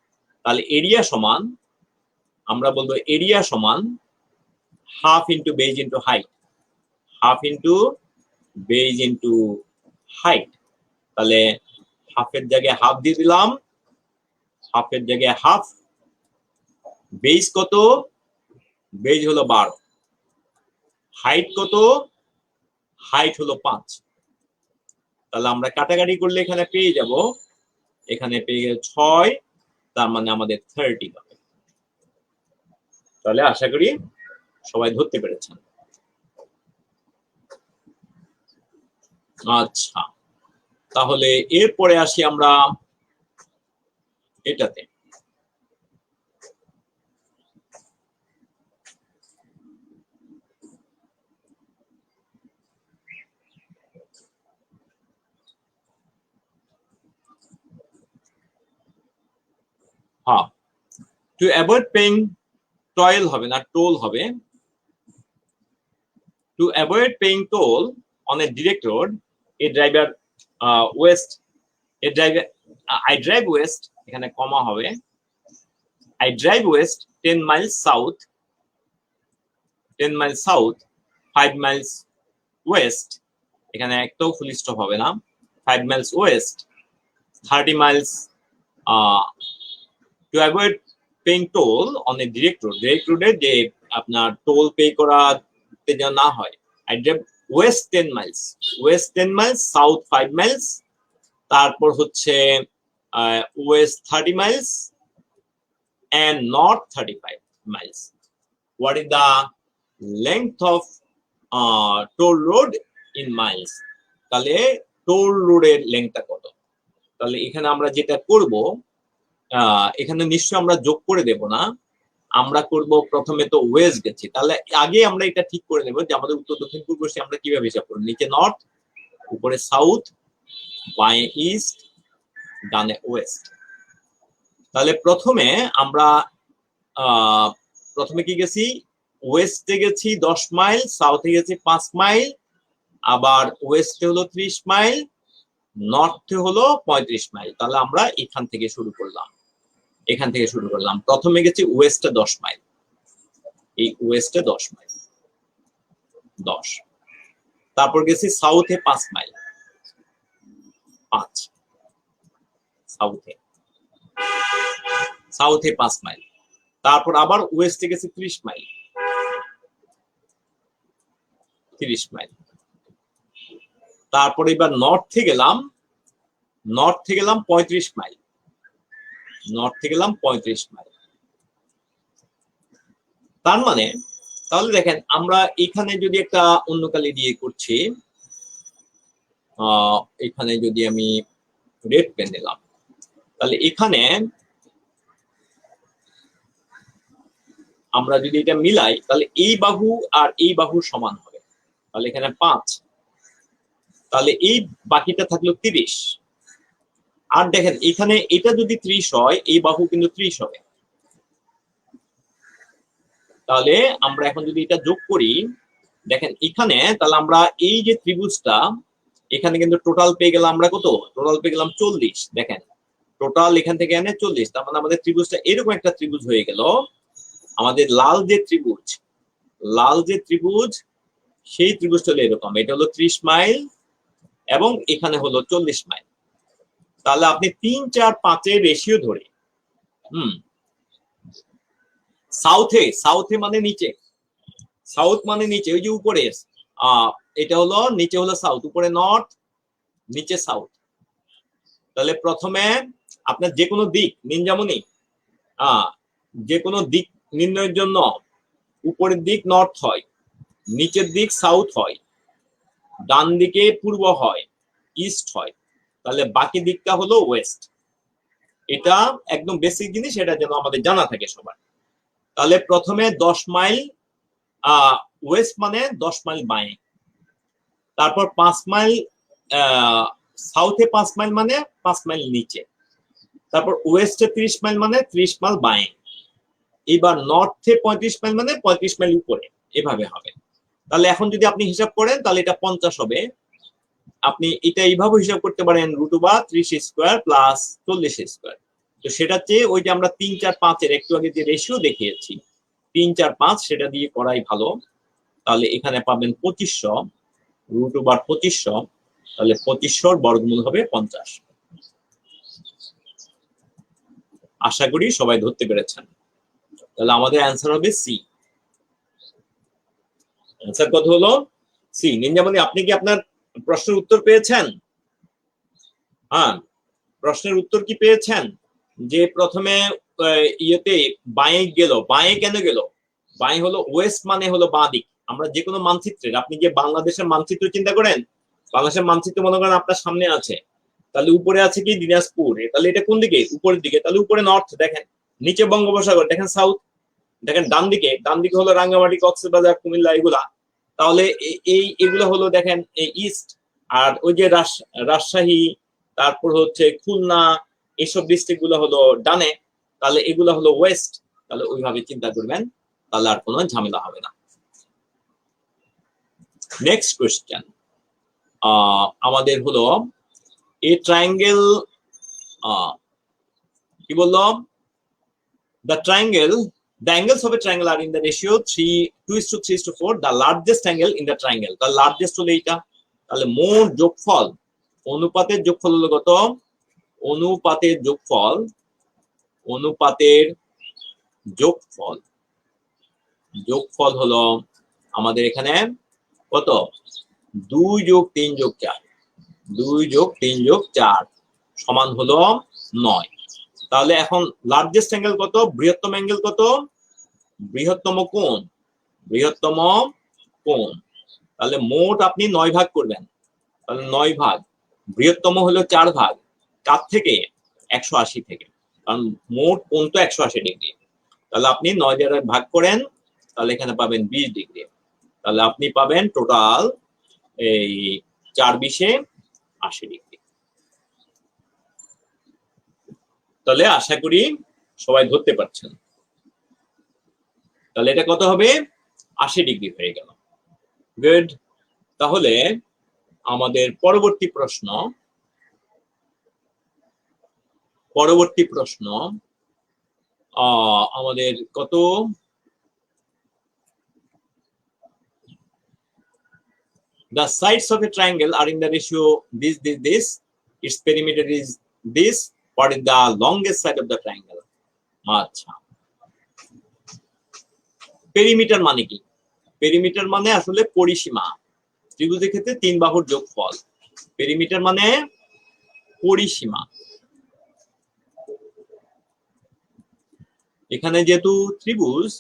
তাহলে এরিয়া সমান, আমরা বলবো এরিয়া সমান half into base into height, half into base into height. তাহলে হাফের জায়গায় হাফ দিয়ে দিলাম, হাফের জায়গায় হাফ। বেজ কত? বেজ হলো 12। হাইট কত? হাইট হলো 5। তাহলে আমরা কাটাকাটি করলে এখানে পেয়ে যাব, এখানে পেয়ে গেলে 6, তার মানে আমাদের 30 হবে। তাহলে আশা করি সবাই ধরতে পেরেছেন। আচ্ছা, তাহলে এরপরে আসি আমরা এটাতে। হ্যাঁ, টু অ্যাভয়েড পেইং টয়েল হবে না, টোল হবে। To avoid paying toll on a direct road, A driver West, A driver I drive West, এখানে কমা হবে। I drive west 10 miles south, 10 miles south, 5 miles west, এখানে একটাও ফুল স্টপ হবে না। 5 miles west, 30 miles to avoid paying toll on a direct road, direct road এ যে আপনার toll pay করাতে যেন না হয়। I drive west 10 miles, west 10 miles, south 5 miles, তারপর হচ্ছে west 30 miles and north 35 miles. What is the length of toll road in miles? তাহলে toll রোডের লেংথটা কত? তাহলে এখানে আমরা যেটা করব, এখানে নিশ্চয় আমরা যোগ করে দেব না, আমরা করব প্রথমে তো ওয়েস্ট গেছি, তাহলে আগে আমরা এটা ঠিক করে নেব যে আমাদের উত্তর দক্ষিণ পূর্ব পশ্চিম আমরা কিভাবে হিসাব করব। নিচে নর্থ, উপরে সাউথ, বাঁয়ে ইস্ট, ডানে ওয়েস্ট। তাহলে প্রথমে আমরা প্রথমে কি গেছি, ওয়েস্টে গেছি 10 মাইল, সাউথে গেছি 5 মাইল, আবার ওয়েস্টে হলো 30 মাইল, নর্থে হলো 35 মাইল। তাহলে আমরা এখান থেকে শুরু করলাম, এখান থেকে শুরু করলাম। প্রথমে গেছি ওয়েস্টে 10 মাইল, এই ওয়েস্টে 10 মাইল 10। তারপর গেছি সাউথে 5 মাইল, 5 সাউথে, সাউথে 5 মাইল। তারপর আবার ওয়েস্টে গেছি 30 মাইল, 30 মাইল। তারপর এবার নর্থে গেলাম, নর্থে গেলাম 35 মাইল, নর্থে গেলাম 35 মাইল। তার মানে তাহলে দেখেন আমরা এখানে যদি একটা অন্য কালি দিয়ে করছি, এখানে যদি আমি রেড পেন নিলাম, তাহলে এখানে আমরা যদি এটা মিলাই তাহলে এই বাহু আর এই বাহু সমান হবে, তাহলে এখানে 5, তাহলে এই বাকিটা থাকলো 30। আর দেখেন এখানে এটা যদি 30 হয় এই বাহু কিন্তু 30 হবে। তাহলে আমরা এখন যদি এটা যোগ করি, দেখেন এখানে তাহলে আমরা এই যে ত্রিভুজটা এখানে কিন্তু টোটাল পেয়ে গেলাম আমরা কত, টোটাল পেয়ে গেলাম 40। দেখেন টোটাল এখান থেকে এনে 40, তার মানে আমাদের ত্রিভুজটা এরকম একটা ত্রিভুজ হয়ে গেল। আমাদের লাল যে ত্রিভুজ সেই ত্রিভুজটা হলো এরকম, এটা হলো 30 মাইল এবং এখানে হলো 40 মাইল। তাহলে আপনি 3, 4, 5 এর রেশিও ধরে সাউথে মানে নিচে, সাউথ মানে নিচে, ওই যে উপরে এটা হলো নিচে হলো সাউথ, উপরে নর্থ, নিচে সাউথ। তাহলে প্রথমে আপনার যে কোনো দিক নিনজামনি যে কোনো দিক নির্ণয়ের জন্য উপরের দিক নর্থ হয়, নিচের দিক সাউথ হয়, ডান দিকে পূর্ব হয়, ইস্ট হয়, তাহলে বাকি দিকটা হলো ওয়েস্ট। এটা একদম বেসিক জিনিস, এটা যেন আমাদের জানা থাকে সবার। তাহলে প্রথমে 10 মাইল ওয়েস্ট মানে 10 মাইল বাঁয়ে, তারপর 5 মাইল সাউথে 5 মাইল মানে 5 মাইল নিচে, তারপর ওয়েস্টে 30 মাইল মানে 30 মাইল বাঁয়ে, এবার নর্থে 35 মাইল মানে 35 মাইল উপরে, এভাবে হবে। তাহলে এখন যদি আপনি হিসাব করেন তাহলে এটা 50 হবে। আপনি এটা এইভাবে হিসাব করতে পারেন √30 স্কোয়ার প্লাস 40 স্কোয়ার। তো সেটা চেয়ে ওই যে আমরা 3, 4, 5 এর একটু আগে যে রেশিও দেখিয়েছি 3, 4, 5 সেটা দিয়ে করাই ভালো। তাহলে এখানে পাবেন 2500, √2500, তাহলে 2500 বর্গমূল হবে 50। আশা করি সবাই ধরতে পেরেছেন। তাহলে আমাদের অ্যান্সার হবে সি। অ্যান্সার কত হলো? সি। নিনজামনি আপনি কি আপনার প্রশ্নের উত্তর পেয়েছেন? হ্যাঁ, প্রশ্নের উত্তর কি পেয়েছেন? যে প্রথমে ইয়েতে বাঁয়ে গেল, বাঁয়ে কেন গেল? বাঁয়ে হলো ওয়েস্ট মানে হলো বাঁ দিক। আমরা যে কোনো মানচিত্রের, আপনি যে বাংলাদেশের মানচিত্র চিন্তা করেন, বাংলাদেশের মানচিত্র মনে করেন আপনার সামনে আছে, তাহলে উপরে আছে কি দিনাজপুর, তাহলে এটা কোন দিকে? উপরের দিকে, তাহলে উপরে নর্থ। দেখেন নিচে বঙ্গোপসাগর, দেখেন সাউথ। দেখেন ডান দিকে হলো রাঙ্গামাটি, কক্সবাজার, কুমিল্লা, এগুলা। তাহলে এগুলো হলো দেখেন ইস্ট। আর ওই যে রাজশাহী, তারপর হচ্ছে খুলনা, এইসব ডিস্ট্রিক্ট গুলো হলো ডানে, তাহলে এগুলো হলো ওয়েস্ট। তাহলে ওইভাবে চিন্তা করবেন, তাহলে আর কোনো ঝামেলা হবে না। নেক্সট কোয়েশ্চেন আমাদের হলো এ ট্রায়াঙ্গেল, কি বললো? The angles of a triangle are in the ratio 2:3:4. The largest angle in the triangle, the largest হলো এইটা। তাহলে মোট যোগফল, অনুপাতের যোগফল হলো কত? অনুপাতের যোগফল হলো আমাদের এখানে কত? 2 + 3 + 4, 2 + 3 + 4 সমান হলো 9। তাহলে এখন লার্জেস্ট অ্যাঙ্গেল কত? বৃহত্তম অ্যাঙ্গেল কত? বৃহত্তম কোণ। তাহলে মোট আপনি 9 ভাগ করবেন, তাহলে 9 ভাগ, বৃহত্তম হলো 4 ভাগ, কার থেকে? 180 থেকে, কারণ মোট কোণ তো 180 ডিগ্রি। তাহলে আপনি 9 দ্বারা ভাগ করেন, তাহলে এখানে পাবেন 20 ডিগ্রি। তাহলে আপনি পাবেন টোটাল এই 4 × 20 = 80 ডিগ্রি। তাহলে আশা করি সবাই ধরতে পারছেন। তাহলে এটা কত হবে? 80 ডিগ্রি হয়ে গেল। গুড। তাহলে আমাদের পরবর্তী প্রশ্ন আমাদের কত? The sides of a triangle are in the ratio this. Its perimeter is this. What is the longest side of the triangle? আচ্ছা, পেরিমিটার মানে কি? পেরিমিটার মানে আসলে পরিসীমা। ত্রিভুজের ক্ষেত্রে 3 বাহুর যোগফল। পেরিমিটার মানে পরিসীমা। এখানে যেহেতু ত্রিভুজ,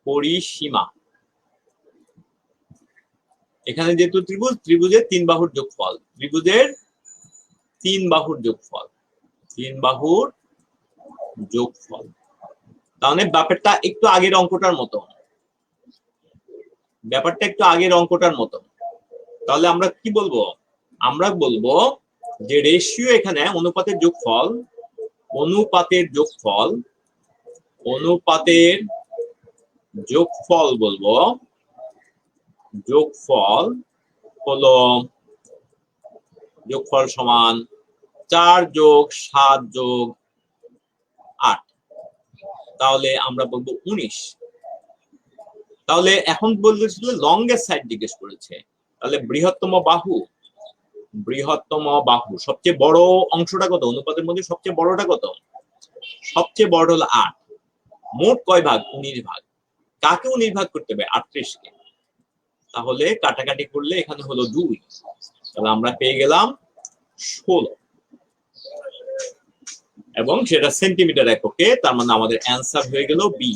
পরিসীমা, এখানে যেহেতু ত্রিভুজের 3 বাহুর যোগফল, ত্রিভুজের 3 বাহুর যোগফল। তিন বাহুর যোগফল। তাহলে ব্যাপারটা একটু আগের অঙ্কটার মতো, ব্যাপারটা একটু আগের অঙ্কটার মতো। তাহলে আমরা কি বলবো? আমরা বলবো যে রেশিও এখানে অনুপাতের যোগফল, অনুপাতের যোগফল, অনুপাতের যোগফল বলবো, যোগফল হলো যোগফল সমান 4 যোগ 7 যোগ 8, তাহলে আমরা বলবো 19। তাহলে এখন বলতেছিল লংগেস্ট সাইড জিজ্ঞেস করেছে, তাহলে বৃহত্তম বাহু, বৃহত্তম বাহু সবচেয়ে বড় অংশটা কত অনুপাতের মধ্যে? সবচেয়ে বড়টা কত? সবচেয়ে বড় হলো 8। মোট কয় ভাগ? 19 ভাগ। কাকে 19 ভাগ করতে হবে? 38 কে। তাহলে কাটাকাটি করলে এখানে হলো 2, তাহলে আমরা পেয়ে গেলাম 16, এবং সেটা সেন্টিমিটার এককে। তার মানে আমাদের অ্যান্সার হয়ে গেল বি।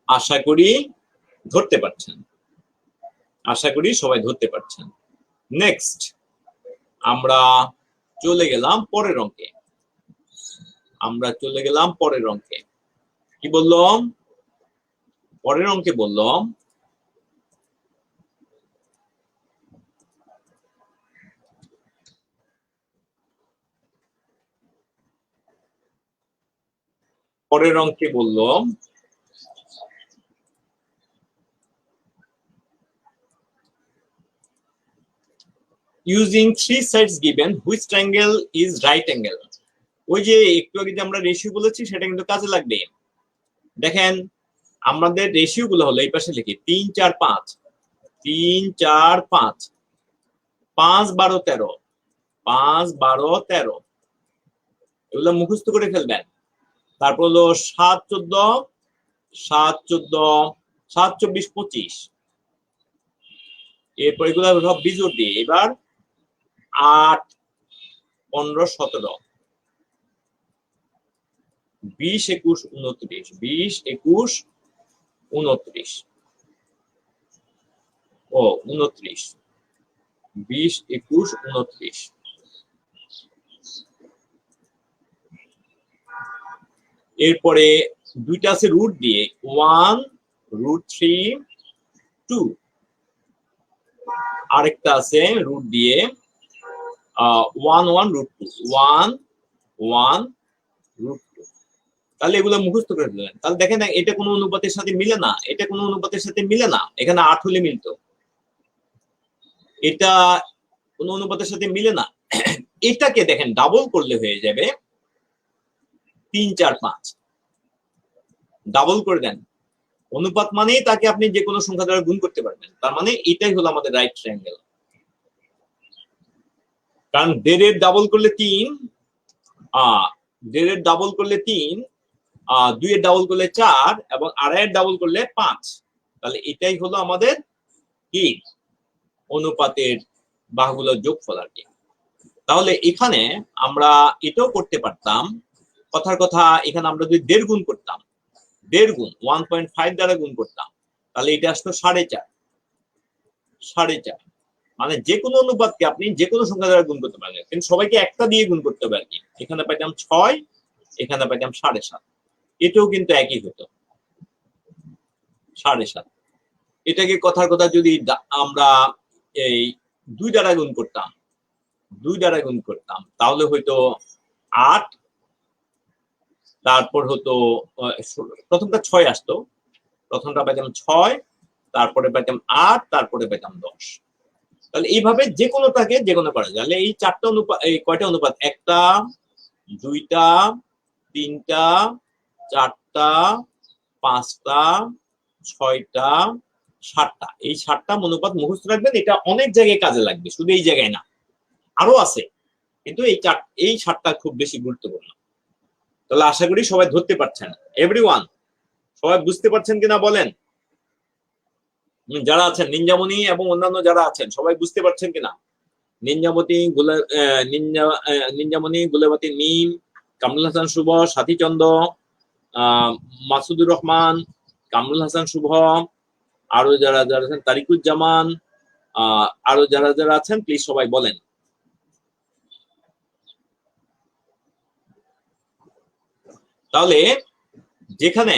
আশা করি ধরতে পারছেন, আশা করি সবাই ধরতে পারছেন। নেক্সট আমরা চলে গেলাম পরের অঙ্কে, আমরা চলে গেলাম পরের অঙ্কে। কি বললাম? পরের অঙ্কে বললাম পরের অঙ্কে বললাম using 3 sides given which triangle is right angle। ওই যে একটু আগে যে আমরা রেশিও বলেছি সেটা কিন্তু কাজে লাগবে। দেখেন আমাদের রেশিও গুলো হলো এই পাশে লিখি 3 4 5, 3 4 5, 5 12 13, 5 12 13, এগুলো মুখস্থ করে ফেলবেন। তারপর হলো 7 14, 7 14, 7 24 25, এরপর এগুলো সব বিজোড় দিয়ে। এবার 8 15 17, 20 21 29, 20 21 29, ও 29, 20 21 29। এরপরে দুইটা আছে রুট দিয়ে, 1 √3 2, আরেকটা আছে রুট দিয়ে 1 1 √2, 1 1 √2। তাহলে এগুলো মুখস্থ করে দিলেন। তাহলে দেখেন এটা কোনো অনুপাতের সাথে মিলে না, এটা কোনো অনুপাতের সাথে মিলে না। এখানে 8 হলে মিলতো, এটা কোনো অনুপাতের সাথে মিলে না। এটাকে দেখেন ডাবল করলে হয়ে যাবে 3 4 5, ডাবল করে দেন। অনুপাত মানেই তাকে আপনি যে কোনো সংখ্যা দ্বারা গুণ করতে পারবেন, তার মানে এটাই হলো আমাদের রাইট ট্রায়াঙ্গেল। কারণ 1.5 ডাবল করলে 3, 1.5 ডাবল করলে 3, 2 এর ডাবল করলে 4, এবং 2.5 ডাবল করলে 5। তাহলে এটাই হলো আমাদের কি অনুপাতের বাহুগুলোর যোগফল আর কি। তাহলে এখানে আমরা এটাও করতে পারতাম, কথার কথা এখানে আমরা যদি 1.5 গুণ করতাম, 1.5 গুণ 1.5 দ্বারা গুণ করতাম, তাহলে এটা আসতো 4.5, 4.5। মানে যে কোনো অনুপাতকে আপনি যে কোনো সংখ্যা দ্বারা গুণ করতে পারেন, কিন্তু সবাইকে একটা দিয়ে গুণ করতে হবে আর কি। এখানে পাইতাম 6, এখানে পাইতাম 7.5, এটাও কিন্তু একই হতো 7.5। এটাকে কথার কথা যদি আমরা এই 2 দ্বারা গুণ করতাম, 2 দ্বারা গুণ করতাম, তাহলে হয়তো 8, তারপর হতো প্রথমটা 6 আসতো, প্রথমটা পাইতাম 6, তারপরে পাইতাম 8, তারপরে পাইতাম 10। তাহলে এইভাবে যে কোনোটাকে যে কোনো করা যায়। তাহলে এই 4টা অনুপাত, এই কয়টা অনুপাত? 1টা 2টা 3টা 4টা 5টা 6টা 7টা, এই 7টা অনুপাত মুখস্থ রাখবেন। এটা অনেক জায়গায় কাজে লাগবে, শুধু এই জায়গায় না, আরো আছে, কিন্তু এই 7টা খুব বেশি গুরুত্বপূর্ণ। তাহলে আশা করি সবাই ধরতে পারছেন, এভরিওয়ান সবাই বুঝতে পারছেন কিনা বলেন? যারা আছেন নিঞ্জামণি এবং অন্যান্য যারা আছেন সবাই বুঝতে পারছেন কিনা? নিঞ্জামণি, গুলেবাতি মিম, কামরুল হাসান শুভ, সাথী চন্দ্র, মাসুদুর রহমান, কামরুল হাসান শুভ, আরো যারা যারা আছেন তারিকুজ্জামান, আরো যারা যারা আছেন প্লিজ সবাই বলেন। তাহলে যেখানে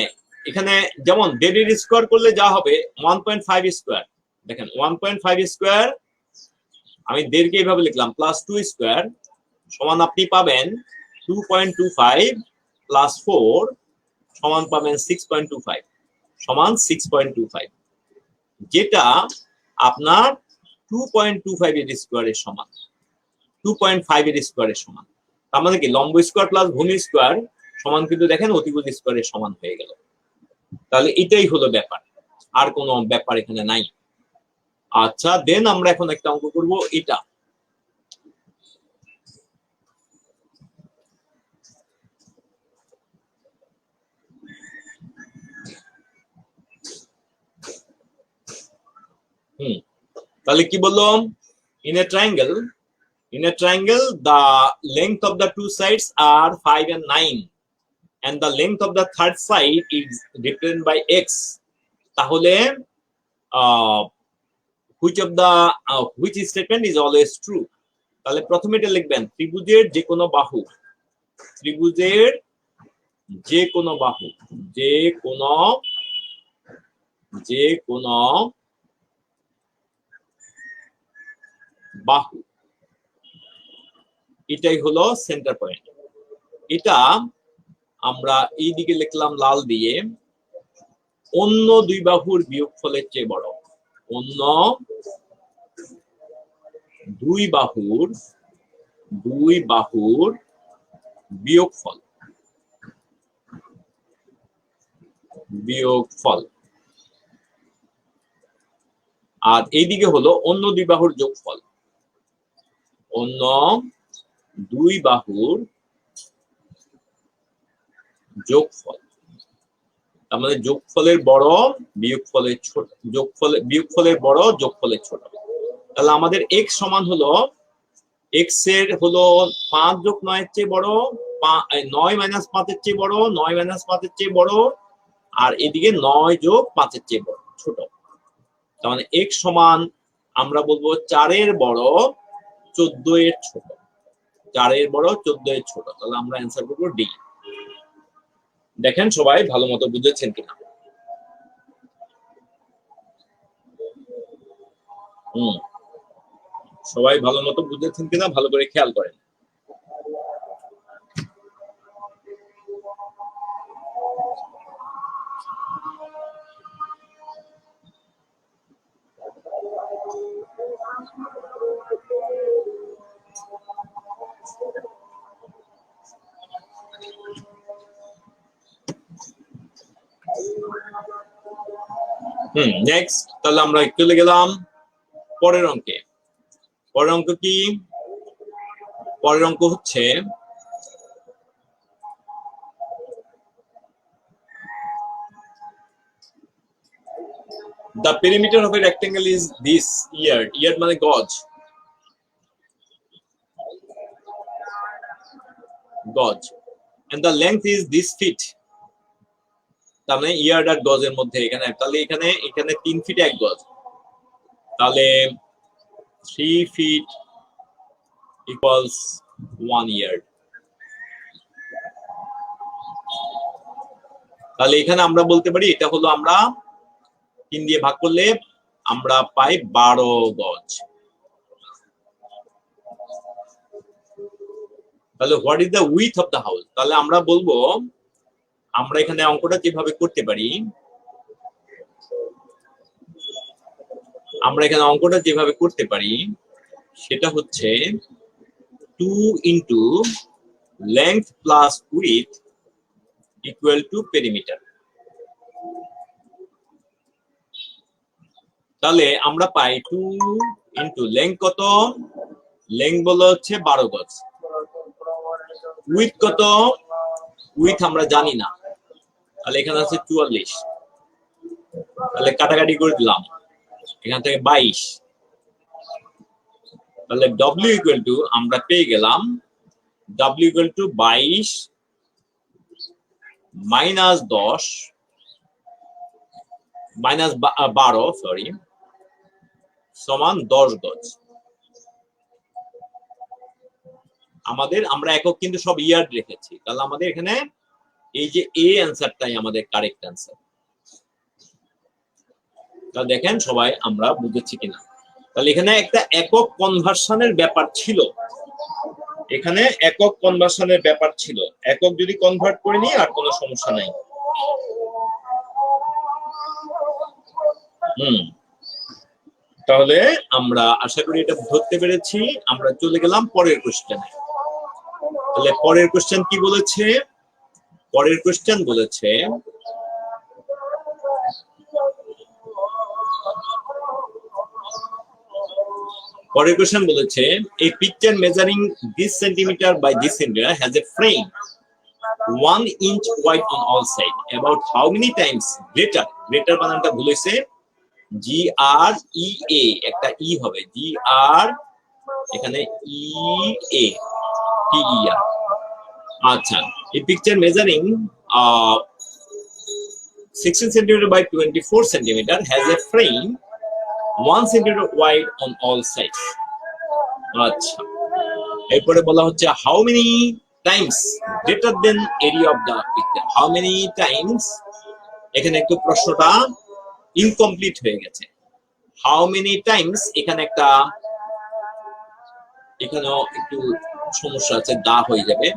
এখানে যেমন দেড়ের স্কোয়ার করলে যা হবে 1.5 স্কোয়ার, দেখেন 1.5 স্কোয়ার আমি দেড়কে এইভাবে লিখলাম প্লাস 2 স্কোয়ার সমান আপনি পাবেন 2.25 প্লাস 4 সমান পাবেন 6.25 সমান 6.25, যেটা আপনার 2.25 এর স্কোয়ারের সমান, 2.5 এর স্কোয়ারের সমান। তার মানে কি লম্ব স্কোয়ার প্লাস ভূমি স্কোয়ার সমান কিন্তু দেখেন অতিভুজ স্কোয়ারের সমান হয়ে গেল। তাহলে এটাই হলো ব্যাপার, আর কোনো ব্যাপার এখানে নাই। আচ্ছা দেন আমরা এখন একটা অঙ্ক করব এটা। তাহলে কি বললাম, in a triangle the length of the two sides are 5 and 9 and the length of the third side is represented by x. তাহলে which statement is always true? তাহলে প্রথমে এটা লিখবেন ত্রিভুজের যে কোনো বাহু, ত্রিভুজের যে কোনো বাহু, যে কোনো বাহু, এটাই হলো সেন্টার পয়েন্ট। এটা আমরা এই দিকে লিখলাম লাল দিয়ে, অন্য দুই বাহুর বিয়োগফলের চেয়ে বড়, অন্য দুই বাহুর বিয়োগফল, আর এইদিকে হলো অন্য দুই বাহুর যোগফল, অন্য দুই বাহুর যোগফল। তার মানে যোগফলের বড় বিয়োগফলের ছোট, বিয়োগফলের বড় যোগফলের ছোট। তাহলে আমাদের x সমান হলো, x এর হলো 5 যোগ 9 এর চেয়ে বড়, 9 মাইনাস 5 এর চেয়ে বড়, 9 মাইনাস 5 এর চেয়ে বড়, আর এদিকে 9 যোগ 5 এর চেয়ে বড় ছোট। তার মানে x সমান আমরা বলবো 4 এর বড় 14 এর ছোট, 4 এর বড় 14 এর ছোট। তাহলে আমরা অ্যান্সার করব ডি। দেখেন সবাই ভালো মতো বুঝেছেন কিনা। সবাই ভালো মতো বুঝেছেন কিনা ভালো করে খেয়াল করেন। নেক্সট তাহলে আমরা চলে গেলাম পরের অঙ্কে। পরের অঙ্ক কি? পরের অঙ্ক হচ্ছে the perimeter of a rectangle is this yard, yard মানে গজ, গজ, and the length is this feet। তার মানে ইয়ার্ড আর গজের মধ্যে এখানে, তাহলে এখানে 3 ফিট 1 গজ, তাহলে 3 feet equals 1 yard। তাহলে এখানে আমরা বলতে পারি এটা হলো, আমরা 3 দিয়ে ভাগ করলে আমরা পাই 12 গজ। তাহলে what is the with of the house? তাহলে আমরা বলবো, আমরা এখানে অঙ্কটা যেভাবে করতে পারি, সেটা হচ্ছে 2 into length plus width equal to perimeter। তাহলে আমরা পাই 2 into length কত, লেংথ বলো হচ্ছে 12 গজ, উইথ কত, উইথ আমরা জানি না, তাহলে এখানে আছে 44, তাহলে কাটাকাটি করে দিলাম, এখান থেকে 22, তাহলে W ইকুয়াল টু আমরা পেয়ে গেলাম W equal to 22 minus 10 minus 12 sorry সমান 10 গজ। আমরা একক কিন্তু সব ইয়ার্ড রেখেছি, তাহলে আমাদের এখানে এই যে এ অ্যান্সারটাই আমাদের কারেক্ট অ্যান্সার। তাহলে দেখেন সবাই আমরা বুঝেছি কিনা। তাহলে এখানে একটা একক কনভার্সনের ব্যাপার ছিল, এখানে একক কনভার্সনের ব্যাপার ছিল। একক যদি কনভার্ট করে নিই আর কোনো সমস্যা নাই। তাহলে আমরা আশা করি এটা ধরতে পেরেছি। আমরা চলে গেলাম পরের কোশ্চেনে। তাহলে পরের কোশ্চেন কি বলেছে? পরের কোশ্চেন বলেছে a picture measuring this centimeter by this centimeter has a frame 1 inch wide on all sides. About how many times greater বানানটা ভুলেছে, GREA একটা ই হবে, GR এখানে EA TER। আচ্ছা, a picture measuring 16 centimeter by 24 centimeter has a frame 1 centimeter wide on all sides. আচ্ছা, এরপরে বলা হচ্ছে how many times greater than area of the picture. How many times, এখানে একটু প্রশ্নটা ইনকমপ্লিট হয়ে গেছে। how many times এখানে একটা, এখানেও একটু সমস্যা আছে, দা হয়ে যাবে।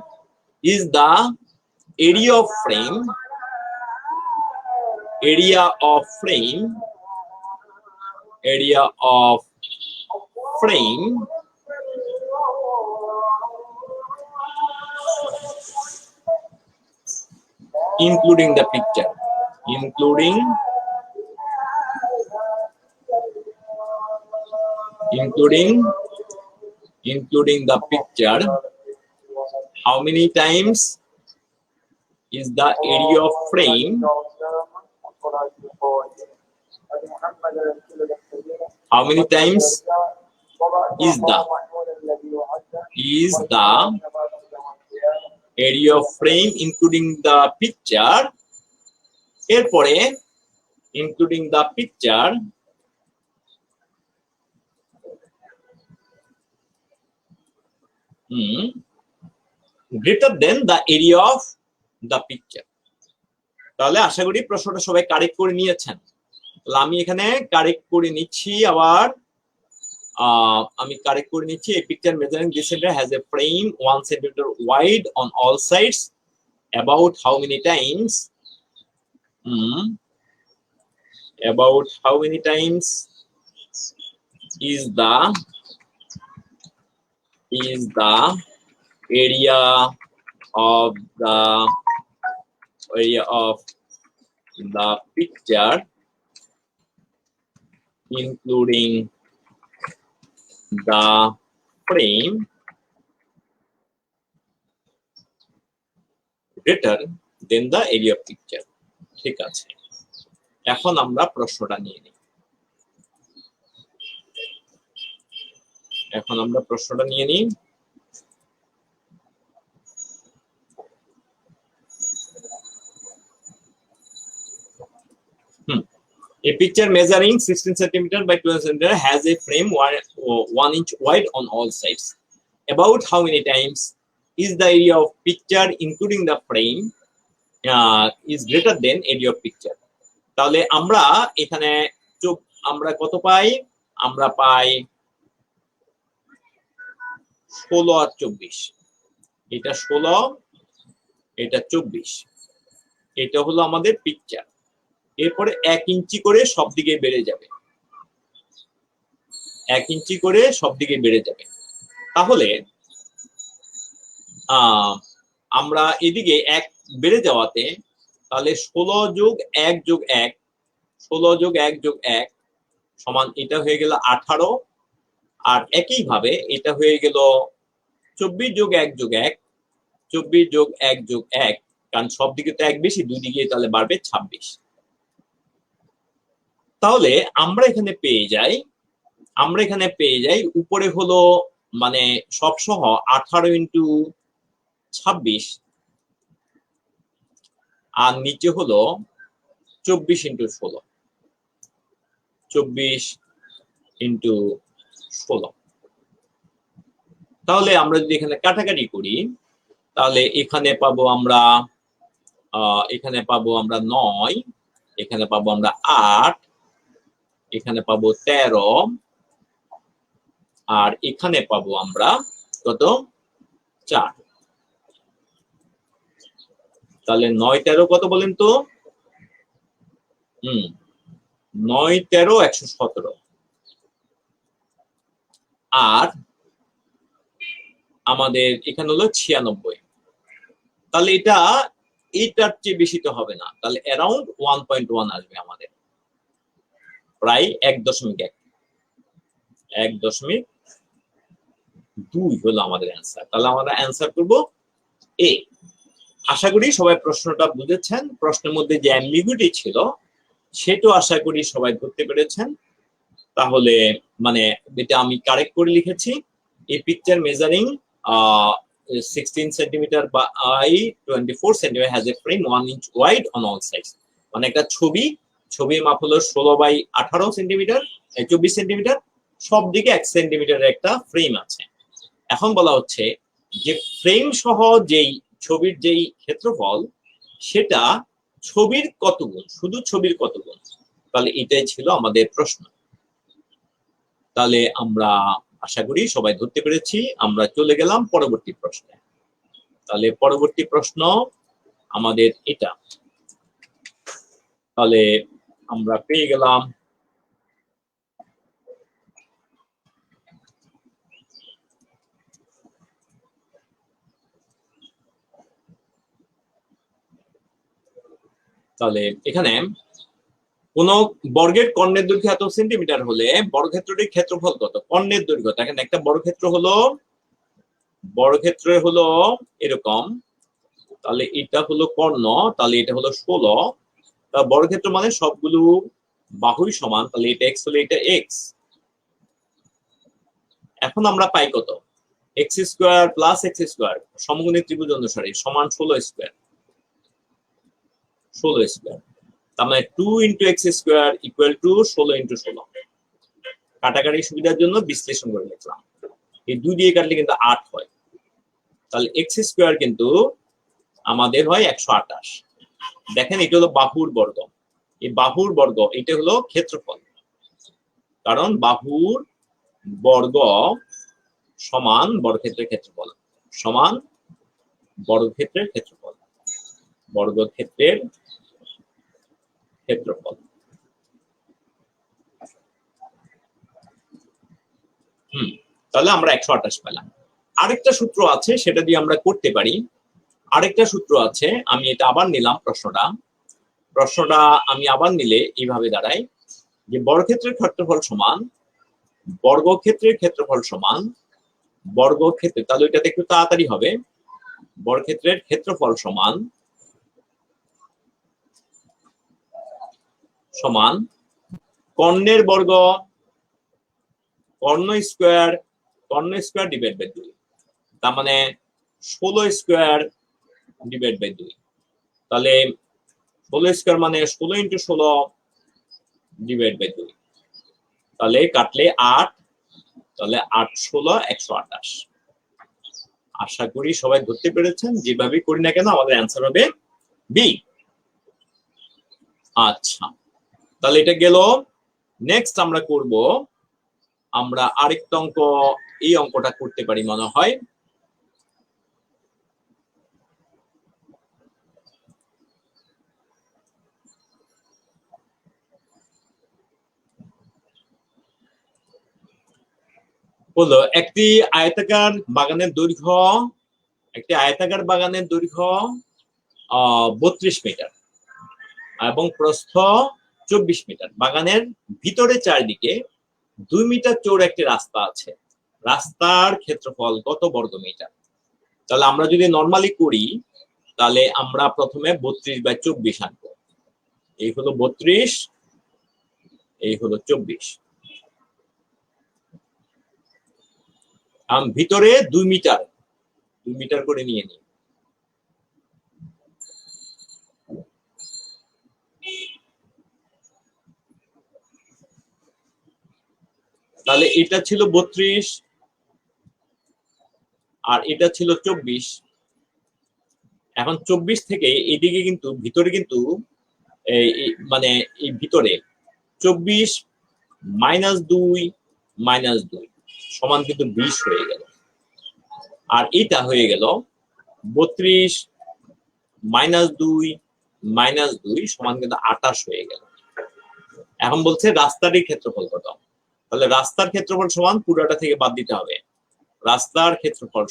is the area of frame including the picture, including the picture. How many times is the area of frame? How many times is the area of frame including the picture? এরপরে including the picture greater than the area of the picture. তাহলে আশা করি প্রশ্নটা সবাই correct করে নিয়েছেন। তাহলে আমি এখানে কারেক্ট করে নিচ্ছি, আবার আমি কারেক্ট করে নিচ্ছি। a picture measuring this centimeter has a frame 1 centimeter wide on all sides. About how many times is the area of the picture including the frame greater than the area of picture. ঠিক আছে, এখন আমরা প্রশ্নটা নিয়ে নিই। A picture measuring 16 centimeter by 12 centimeter has a frame 1 inch wide on all sides. About how many times is the area of picture including the frame is greater than area of picture? তাহলে আমরা এখানে আমরা কত পাই? আমরা পাই 16 আর 24। এটা 16, এটা 24, এটা হলো আমাদের পিকচার। এরপরে 1 ইঞ্চি করে সব দিকে বেড়ে যাবে, 1 ইঞ্চি করে সব দিকে বেড়ে যাবে। তাহলে আমরা এদিকে 1 বেড়ে যাওয়াতে, তাহলে 16 যোগ 1 যোগ 1, 16 যোগ 1 যোগ 1 সমান এটা হয়ে গেল 18, আর একইভাবে এটা হয়ে গেল 24 যোগ 1 যোগ 1, 24 যোগ 1 যোগ 1, কারণ সব দিকে তো 1 বেশি, দুই দিকে তাহলে বাড়বে 26। তাহলে আমরা এখানে পেয়ে যাই উপরে হলো মানে সব সহ 18 ইন্টু 26, আর নিচে হলো 24 ইন্টু 16, 24 ইন্টু 16। তাহলে আমরা যদি এখানে কাটাকাটি করি তাহলে এখানে পাবো আমরা 9, এখানে পাবো আমরা 8, এখানে পাবো 13, আর এখানে পাবো আমরা কত 4। তাহলে 9 13 কত বলেন তো? 9 13 117। আর আমাদের এখানে হলো 96। তাহলে এটার চেয়ে বেশি তো হবে না, তাহলে অ্যারাউন্ড 1.1 আসবে আমাদের, প্রায় 1.1 1.2 হলো আমাদের অ্যান্সার। তাহলে আমরা অ্যান্সার করব এ। আশা করি সবাই প্রশ্নটা বুঝেছেন। প্রশ্নের মধ্যে যে অ্যাম্বিগুইটি ছিল সেটাও আশা করি সবাই ধরতে পেরেছেন। তাহলে মানে এটা আমি কারেক্ট করে লিখেছি, a picture measuring 16 centimetre by 24 centimetre has a frame 1 inch wide on all sides. মানে একটা ছবির মাপ হলো 16 বাই 18 সেন্টিমিটার, 24 সেন্টিমিটার, সব দিকে 1 সেন্টিমিটারের একটা ফ্রেম আছে। এখন বলা হচ্ছে যে ফ্রেম সহ ছবির যেই ক্ষেত্রফল সেটা ছবির কত গুণ, শুধু ছবির কত গুণ। তাহলে এটাই ছিল আমাদের প্রশ্ন। তাহলে আমরা আশা করি সবাই ধরতে পেরেছি। আমরা চলে গেলাম পরবর্তী প্রশ্নে। তাহলে পরবর্তী প্রশ্ন আমাদের এটা। তাহলে আমরা পেয়ে গেলাম তাহলে এখানে কোন বর্গের কর্ণের দৈর্ঘ্য এত সেন্টিমিটার হলে বর্গক্ষেত্রটির ক্ষেত্রফল কত? কর্ণের দৈর্ঘ্য, দেখেন একটা বর্গক্ষেত্র হলো এরকম, তাহলে এটা হলো কর্ণ, তাহলে এটা হলো 16। তা বর্গক্ষেত্র মানে সবগুলো বাহুই সমান, তাহলে এটা x হলে এটা x। এখন আমরা পাই কত? x square plus x square সমকোণী ত্রিভুজ অনুসারে সমান 16 স্কয়ার। তার মানে 2 into x square equal to 16 into 16। কাটাকাটির সুবিধার জন্য বিশ্লেষণ করে লিখলাম, এই 2 দিয়ে কাটলে কিন্তু 8 হয়। তাহলে x স্কয়ার কিন্তু আমাদের হয় 128। দেখেন এটা হলো বাহুর বর্গ, এই বাহুর বর্গ এটা হলো ক্ষেত্রফল, কারণ বাহুর বর্গ সমান বর্গক্ষেত্রের ক্ষেত্রফল, সমান বর্গক্ষেত্রের ক্ষেত্রফল, বর্গক্ষেত্রের ক্ষেত্রফল। তাহলে আমরা 128 পেলাম। আরেকটা সূত্র আছে সেটা দিয়ে আমরা করতে পারি। আরেকটা সূত্র আছে, আমি এটা আবার নিলাম প্রশ্নটা আমি আবার নিলে এইভাবে দাঁড়ায় যে বর্গক্ষেত্রের ক্ষেত্রফল সমান বর্গক্ষেত্রের ক্ষেত্রফল সমান বর্গক্ষেত্রে, তাহলে এটাতে একটু তাড়াতাড়ি হবে, বর্গক্ষেত্রের ক্ষেত্রফল সমান কর্ণের বর্গ কর্ণ স্কয়ার ডিভাইড বাই 2, তার মানে 16 স্কয়ার ডিভাইড বাই 2। তাহলে 16 স্কয়ার মানে 16 ইন্টু 16 ডিভাইড বাই 2। তাহলে কাটলে 8, তাহলে 8 16 128। আশা করি সবাই ধরতে পেরেছেন, যেভাবে করি না কেন আমাদের অ্যান্সার হবে বি। আচ্ছা, তাহলে এটা গেল। নেক্সট আমরা করব, আমরা আরেকটা অঙ্ক, এই অঙ্কটা করতে পারি মনে হয়। হলো একটি আয়তাকার বাগানের দৈর্ঘ্য 32 মিটার এবং প্রস্থ 24 মিটার। বাগানের ভিতরে চারদিকে 2 মিটার চৌড়া একটি রাস্তা আছে। রাস্তার ক্ষেত্রফল কত বর্গ মিটার? তাহলে আমরা যদি নরমালি করি তাহলে আমরা প্রথমে 32/24 আনবো। এই হলো 32, এই হলো 24। ভিতরে 2 মিটার করে নিয়ে নিই। তাহলে এটা ছিল 32 আর এটা ছিল 24। এখন 24 থেকে এইদিকে কিন্তু ভিতরে কিন্তু মানে এই ভিতরে 24 -2 -2 সমান কিন্তু 20 হয়ে গেল। আর এটা হয়ে গেল 32 -2 -2 সমান কিন্তু 28 হয়ে গেল। এখন বলছে রাস্তারই ক্ষেত্রফল কত। তাহলে রাস্তার ক্ষেত্রফল সমান পুরোটা থেকে বাদ দিতে হবে। রাস্তার ক্ষেত্রফল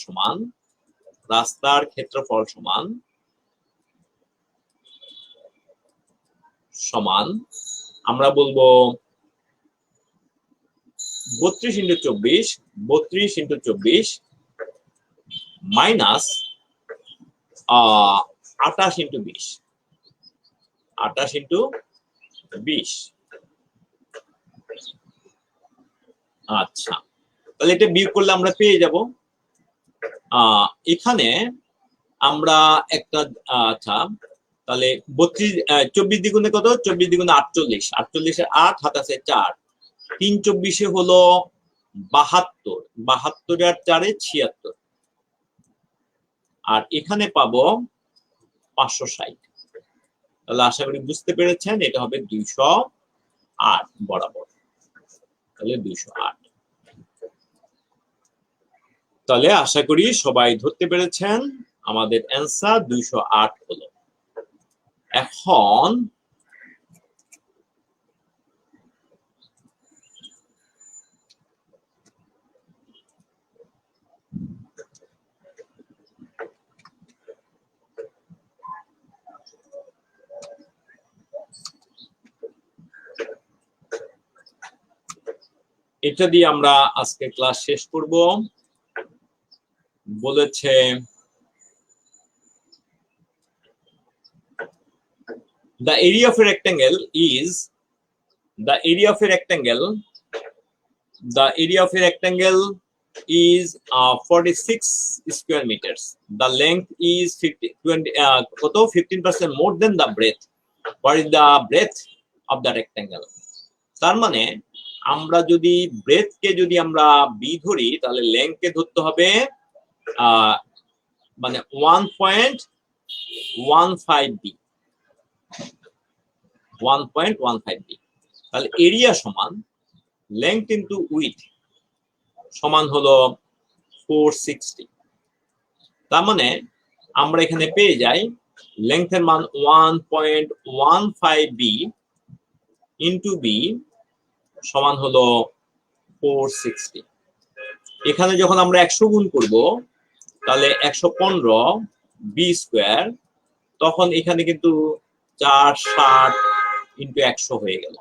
সমান আমরা বলবো 32 × 24 মাইনাস 28 × 20 আচ্ছা, তাহলে এটা বিয়োগ করলে আমরা পেয়ে যাব এখানে আমরা একটা আচ্ছা তাহলে 24 দ্বিগুণে কত? 24 দ্বিগুণে 48, 48 এর 8 হাত আছে 4, 3 24 হলো 72, 72 আর 4 76, আর এখানে পাবো 560। তাহলে আশা করি বুঝতে পেরেছেন, এটা হবে 208 বরাবর। তাহলে 208। তাহলে আশা করি সবাই ধরতে পেরেছেন, আমাদের অ্যান্সার 208 হলো। এখন এটা দিয়ে আমরা আজকে ক্লাস শেষ করব। বলেছে the area of a rectangle is 46 square meters. The length is 15% more than the breadth. What is the breadth of the rectangle? তার মানে আমরা যদি ব্রেথ কে যদি আমরা বি ধরি, তাহলে লেংথ কে ধরতে হবে মানে 1.15 বি, 1.15 বি। তাহলে এরিয়া সমান লেংথ ইনটু উইথ সমান হলো 460। তার মানে আমরা এখানে পেয়ে যাই লেংথের মান 1.15 বি ইনটু বি সমান হলো 460। এখানে যখন আমরা 100 গুণ করব, তাহলে 115 বি স্কয়ার, তখন এখানে কিন্তু 460 ইনটু 100 হয়ে গেল।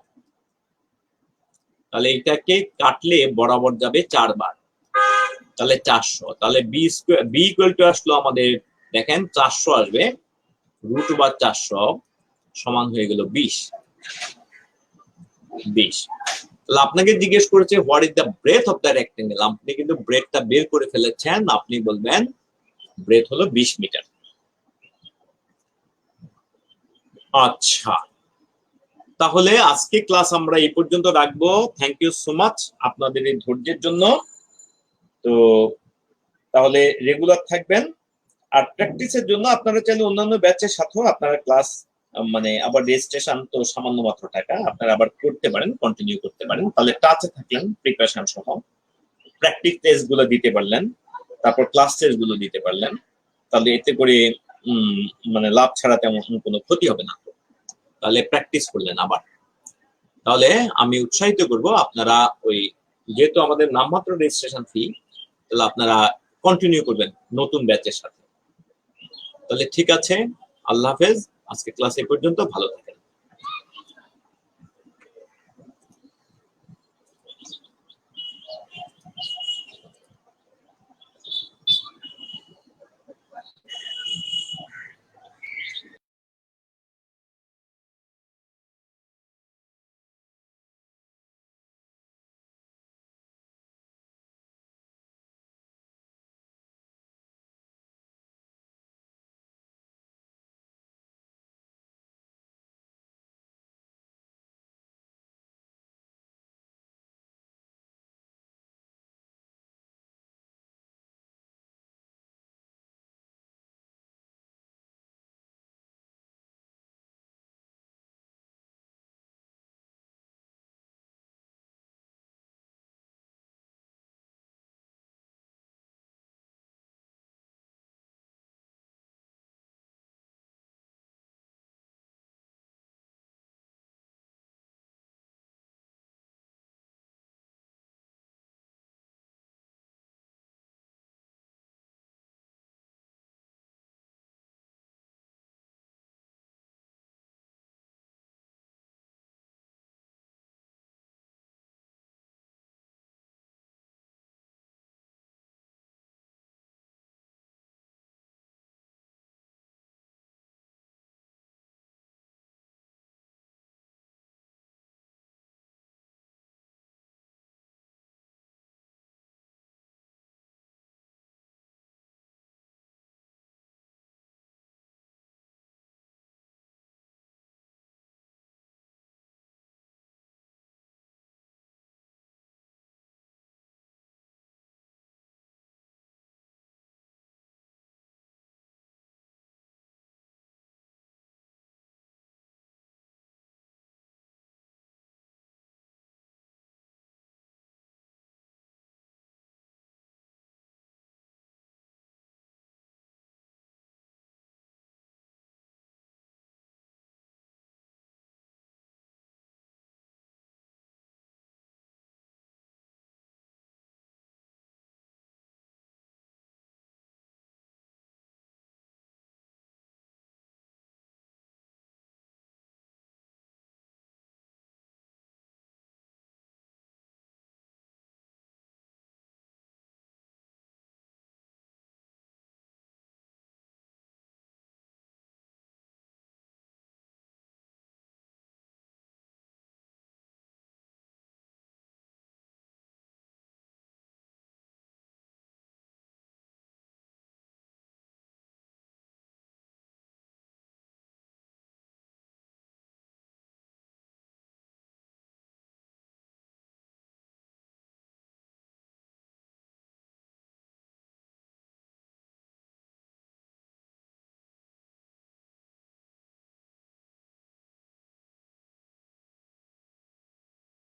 তাহলে এটাকে কাটলে বরাবর যাবে 4 বার, তাহলে 400। তাহলে b square b equal to আসলো আমাদের, দেখেন 400 আসবে, √400 সমান হয়ে গেল 20। তাহলে আপনাকে জিজ্ঞেস করেছে what is the breadth of the rectangle, আপনি কিন্তু ব্রেথটা বের করে ফেলেছেন, আপনি বলবেন ব্রেথ হলো 20 মিটার। আচ্ছা, তাহলে আজকে ক্লাস আমরা এই পর্যন্ত রাখবো। থ্যাংক ইউ সো মাচ আপনাদের এই ধৈর্যের জন্য। তো তাহলে রেগুলার থাকবেন, আর প্র্যাকটিসের জন্য আপনারা চাইলে অন্যান্য ব্যাচের সাথেও আপনারা ক্লাস মানে আবার রেজিস্ট্রেশন তো সামান্য মাত্র টাকা, আপনারা আবার করতে পারেন, কন্টিনিউ করতে পারেন। তাহলে টাচে থাকলেন, প্রিপারেশন সহ প্র্যাকটিস টেস্ট গুলো দিতে পারলেন, তারপর ক্লাস টেস্ট গুলো দিতে পারলেন। তাহলে এতে করে মানে লাভ ছাড়া তেমন কোনো ক্ষতি হবে না। তাহলে প্র্যাকটিস করলেন আবার। তাহলে আমি উৎসাহিত করব আপনারা ওই, যেহেতু আমাদের নামমাত্র রেজিস্ট্রেশন ফি, তাহলে আপনারা কন্টিনিউ করবেন নতুন ব্যাচের সাথে। তাহলে ঠিক আছে, আল্লাহ হাফেজ। আজকে ক্লাস এই পর্যন্ত, ভালো থাকবেন।